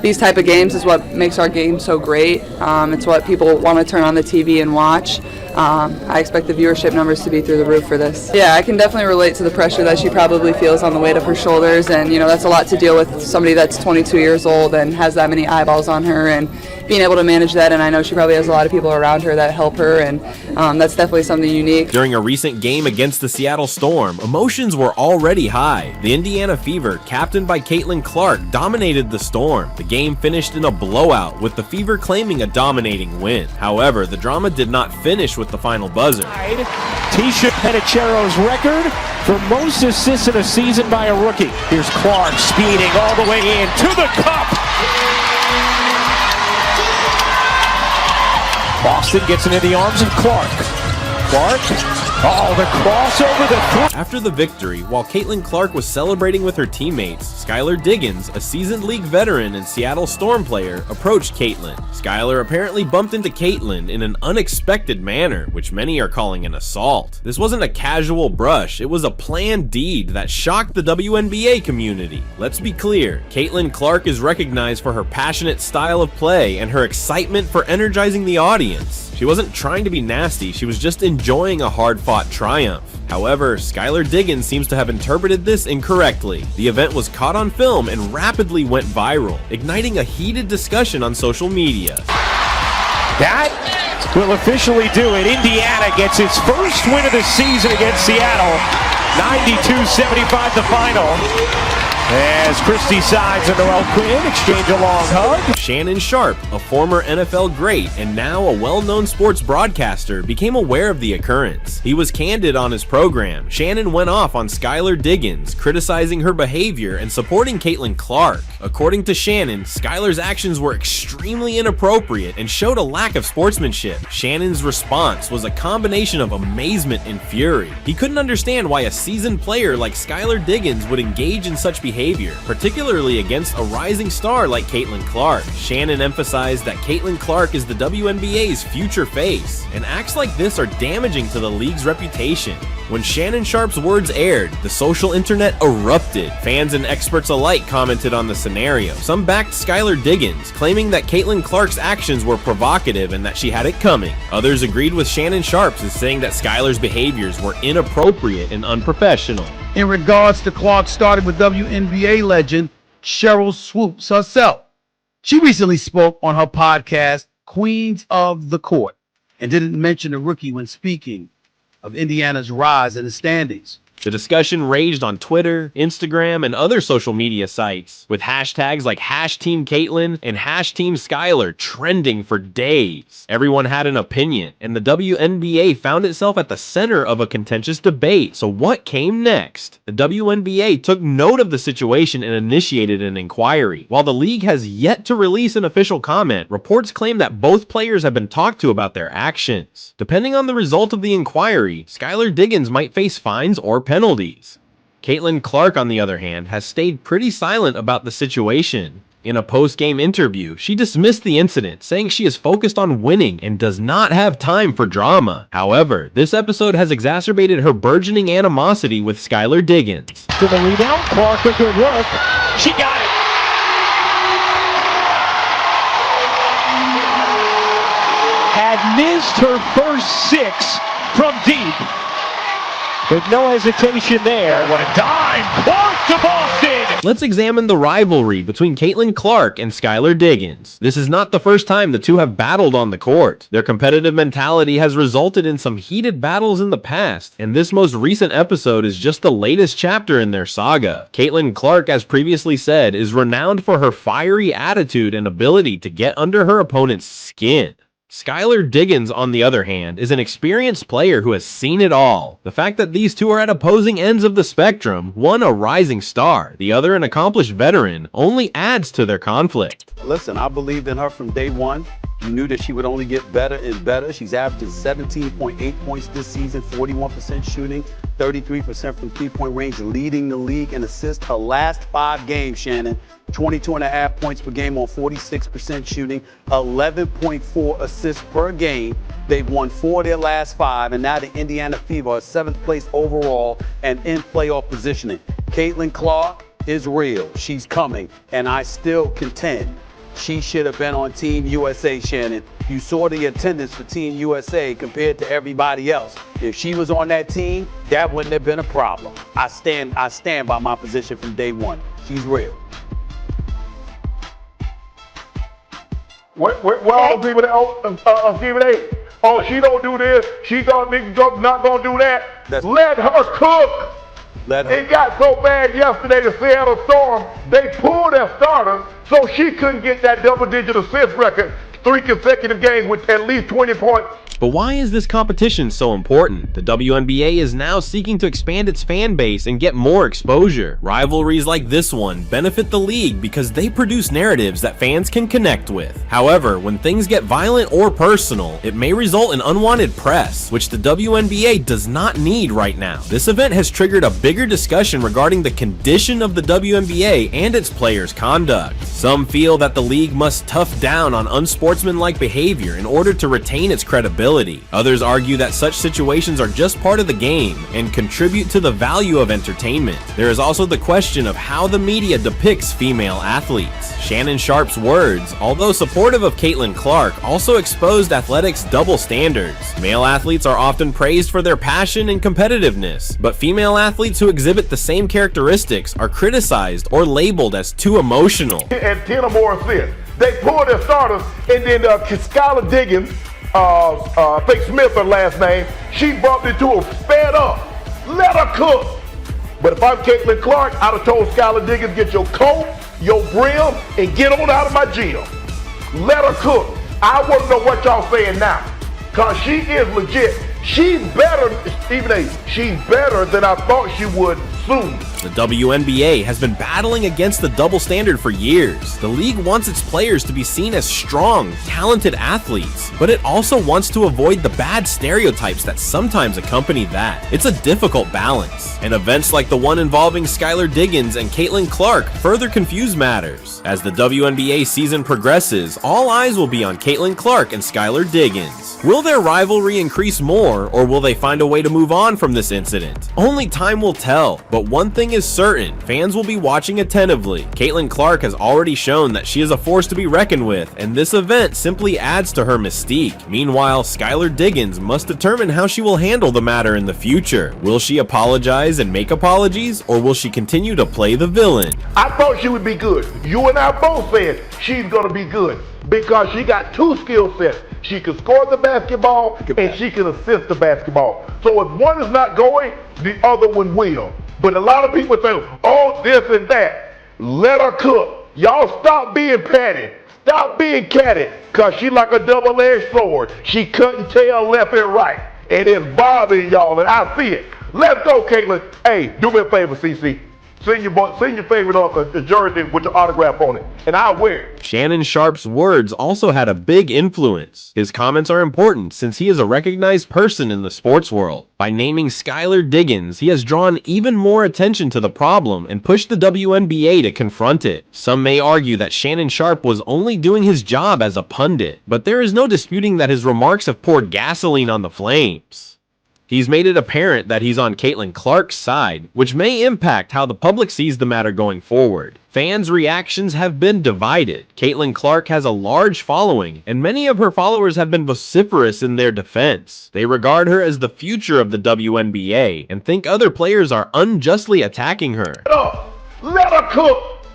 [SPEAKER 10] These type of games is what makes our game so great. It's what people want to turn on the TV and watch. I expect the viewership numbers to be through the roof for this. Yeah, I can definitely relate to the pressure that she probably feels on the weight of her shoulders, and you know that's a lot to deal with somebody that's 22 years old and has that many eyeballs on her, and being able to manage that. And I know she probably has a lot of people around her that help her, and that's definitely something unique.
[SPEAKER 4] During a recent game against the Seattle Storm, emotions were already high. The Indiana Fever, captained by Caitlin Clark, dominated the Storm. The game finished in a blowout, with the Fever claiming a dominating win. However, the drama did not finish with the final buzzer.
[SPEAKER 3] Tisha Penichero's record for most assists in a season by a rookie. Here's Clark speeding all the way in to the cup. Boston gets it in the arms of Clark. Oh, the crossover, the throw.
[SPEAKER 4] After the victory, while Caitlin Clark was celebrating with her teammates, Skylar Diggins, a seasoned league veteran and Seattle Storm player, approached Caitlin. Skylar apparently bumped into Caitlin in an unexpected manner, which many are calling an assault. This wasn't a casual brush, it was a planned deed that shocked the WNBA community. Let's be clear, Caitlin Clark is recognized for her passionate style of play and her excitement for energizing the audience. She wasn't trying to be nasty, she was just enjoying a hard-fought triumph. However, Skylar Diggins seems to have interpreted this incorrectly. The event was caught on film and rapidly went viral, igniting a heated discussion on social media.
[SPEAKER 3] That will officially do it. Indiana gets its first win of the season against Seattle. 92-75 the final. As Christy Sides and Noelle Quinn exchange a long hug.
[SPEAKER 4] Shannon Sharpe, a former NFL great and now a well-known sports broadcaster, became aware of the occurrence. He was candid on his program. Shannon went off on Skylar Diggins, criticizing her behavior and supporting Caitlin Clark. According to Shannon, Skylar's actions were extremely inappropriate and showed a lack of sportsmanship. Shannon's response was a combination of amazement and fury. He couldn't understand why a seasoned player like Skylar Diggins would engage in such behavior, particularly against a rising star like Caitlin Clark. Shannon emphasized that Caitlin Clark is the WNBA's future face, and acts like this are damaging to the league's reputation. When Shannon Sharpe's words aired, the social internet erupted. Fans and experts alike commented on the scenario. Some backed Skylar Diggins, claiming that Caitlin Clark's actions were provocative and that she had it coming. Others agreed with Shannon Sharpe, saying that Skylar's behaviors were inappropriate and unprofessional.
[SPEAKER 7] In regards to Clark, started with WNBA legend Cheryl Swoopes herself. She recently spoke on her podcast, Queens of the Court, and didn't mention the rookie when speaking of Indiana's rise in the standings.
[SPEAKER 4] The discussion raged on Twitter, Instagram, and other social media sites, with hashtags like #TeamCaitlin and #TeamSkylar trending for days. Everyone had an opinion, and the WNBA found itself at the center of a contentious debate. So what came next? The WNBA took note of the situation and initiated an inquiry. While the league has yet to release an official comment, reports claim that both players have been talked to about their actions. Depending on the result of the inquiry, Skylar Diggins might face fines or penalties. Caitlin Clark, on the other hand, has stayed pretty silent about the situation. In a post-game interview, she dismissed the incident, saying she is focused on winning and does not have time for drama. However, this episode has exacerbated her burgeoning animosity with Skylar Diggins.
[SPEAKER 3] To the rebound, Clark with good work. She got it. Had missed her first 6 from deep. With no hesitation there. What a dime! Clark to Boston!
[SPEAKER 4] Let's examine the rivalry between Caitlin Clark and Skylar Diggins. This is not the first time the two have battled on the court. Their competitive mentality has resulted in some heated battles in the past, and this most recent episode is just the latest chapter in their saga. Caitlin Clark, as previously said, is renowned for her fiery attitude and ability to get under her opponent's skin. Skylar Diggins, on the other hand, is an experienced player who has seen it all. The fact that these two are at opposing ends of the spectrum, one a rising star, the other an accomplished veteran, only adds to their conflict.
[SPEAKER 7] Listen, I believed in her from day one. You knew that she would only get better and better. She's averaging 17.8 points this season, 41% shooting, 33% from three-point range, leading the league in assists. Her last 5 games, Shannon, 22.5 points per game on 46% shooting, 11.4 assists per game. They've won 4 of their last 5, and now the Indiana Fever are 7th place overall and in playoff positioning. Caitlin Clark is real. She's coming, and I still contend she should have been on Team USA, Shannon. You saw the attendance for Team USA compared to everybody else. If she was on that team, that wouldn't have been a problem. I stand by my position from day one. She's real.
[SPEAKER 14] What all people that Stephen A? Oh, she don't do this. She not gonna do that. Let her cook. It got so bad yesterday, the Seattle Storm, they pulled their starters so she couldn't get that double-digit assist record 3 consecutive games with at least 20 points.
[SPEAKER 4] But why is this competition so important? The WNBA is now seeking to expand its fan base and get more exposure. Rivalries like this one benefit the league because they produce narratives that fans can connect with. However, when things get violent or personal, it may result in unwanted press, which the WNBA does not need right now. This event has triggered a bigger discussion regarding the condition of the WNBA and its players' conduct. Some feel that the league must tough down on unsportsmanlike behavior in order to retain its credibility. Others argue that such situations are just part of the game and contribute to the value of entertainment. There is also the question of how the media depicts female athletes. Shannon Sharpe's words, although supportive of Caitlin Clark, also exposed athletics' double standards. Male athletes are often praised for their passion and competitiveness, but female athletes who exhibit the same characteristics are criticized or labeled as too emotional.
[SPEAKER 14] And 10 or more assists. They pulled their starters, and then Skylar Diggins, I think Smith, her last name, she bumped into her, fed up. Let her cook. But if I'm Caitlin Clark, I'd have told Skylar Diggins, get your coat, your brim, and get on out of my gym. Let her cook. I want to know what y'all saying now, because she is legit. She's better, Stephen A. She's better than I thought she would soon.
[SPEAKER 4] The WNBA has been battling against the double standard for years. The league wants its players to be seen as strong, talented athletes, but it also wants to avoid the bad stereotypes that sometimes accompany that. It's a difficult balance, and events like the one involving Skylar Diggins and Caitlin Clark further confuse matters. As the WNBA season progresses, all eyes will be on Caitlin Clark and Skylar Diggins. Will their rivalry increase more, or will they find a way to move on from this incident? Only time will tell, but one thing is certain, fans will be watching attentively. Caitlin Clark has already shown that she is a force to be reckoned with, and this event simply adds to her mystique. Meanwhile, Skylar Diggins must determine how she will handle the matter in the future. Will she apologize and make apologies, or will she continue to play the villain?
[SPEAKER 14] I thought she would be good. You and I both said she's going to be good because she got 2 skill sets. She can score the basketball and she can assist the basketball. So if one is not going, the other one will. But a lot of people say, oh, this and that. Let her cook. Y'all stop being petty. Stop being catty. Because she like a double-edged sword. She cutting tail left and right. And it's bothering y'all, and I see it. Let's go, Caitlin. Hey, do me a favor, CC. Send your favorite author the jersey with the autograph on it, and I'll wear it.
[SPEAKER 4] Shannon Sharpe's words also had a big influence. His comments are important since he is a recognized person in the sports world. By naming Skylar Diggins, he has drawn even more attention to the problem and pushed the WNBA to confront it. Some may argue that Shannon Sharpe was only doing his job as a pundit, but there is no disputing that his remarks have poured gasoline on the flames. He's made it apparent that he's on Caitlin Clark's side, which may impact how the public sees the matter going forward. Fans' reactions have been divided. Caitlin Clark has a large following, and many of her followers have been vociferous in their defense. They regard her as the future of the WNBA and think other players are unjustly attacking her.
[SPEAKER 14] Let her cook.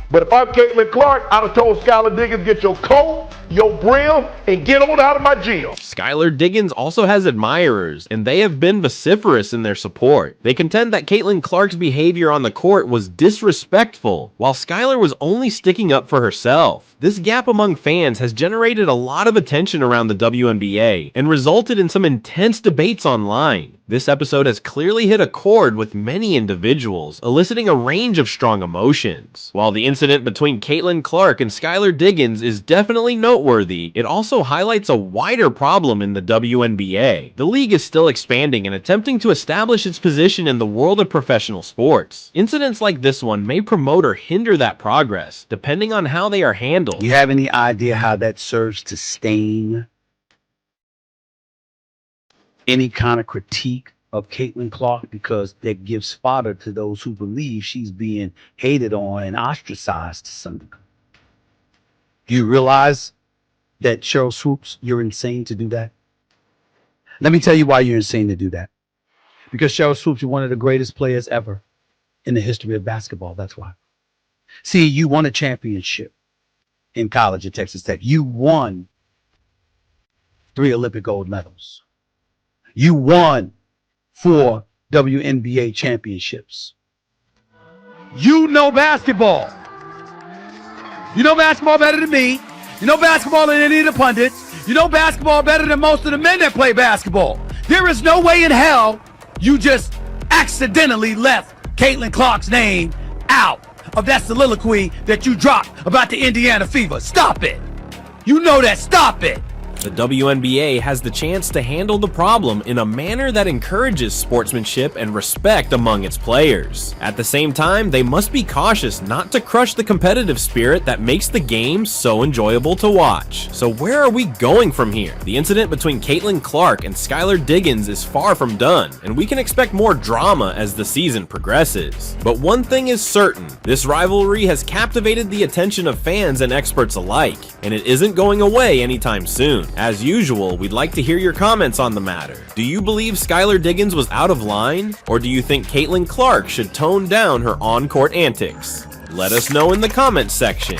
[SPEAKER 14] But if I'm Caitlin Clark, I'd have told Skylar Diggins, get your coat, your brim, and get on out of my gym.
[SPEAKER 4] Skylar Diggins also has admirers, and they have been vociferous in their support. They contend that Caitlin Clark's behavior on the court was disrespectful, while Skylar was only sticking up for herself. This gap among fans has generated a lot of attention around the WNBA and resulted in some intense debates online. This episode has clearly hit a chord with many individuals, eliciting a range of strong emotions. While the incident between Caitlin Clark and Skylar Diggins is definitely noteworthy, it also highlights a wider problem in the WNBA. The league is still expanding and attempting to establish its position in the world of professional sports. Incidents like this one may promote or hinder that progress, depending on how they are handled.
[SPEAKER 7] You have any idea how that serves to stain any kind of critique of Caitlin Clark? Because that gives fodder to those who believe she's being hated on and ostracized to some degree. Do you realize that, Cheryl Swoopes, you're insane to do that? Let me tell you why you're insane to do that. Because Cheryl Swoopes, you're one of the greatest players ever in the history of basketball. That's why. See, you won a championship in college at Texas Tech. You won 3 Olympic gold medals. You won 4 WNBA championships. You know basketball. You know basketball better than me. You know basketball than any of the pundits. You know basketball better than most of the men that play basketball. There is no way in hell you just accidentally left Caitlin Clark's name out of that soliloquy that you dropped about the Indiana Fever. Stop it. You know that. Stop it.
[SPEAKER 4] The WNBA has the chance to handle the problem in a manner that encourages sportsmanship and respect among its players. At the same time, they must be cautious not to crush the competitive spirit that makes the game so enjoyable to watch. So where are we going from here? The incident between Caitlin Clark and Skylar Diggins is far from done, and we can expect more drama as the season progresses. But one thing is certain, this rivalry has captivated the attention of fans and experts alike, and it isn't going away anytime soon. As usual, we'd like to hear your comments on the matter. Do you believe Skylar Diggins was out of line? Or do you think Caitlin Clark should tone down her on-court antics? Let us know in the comments section.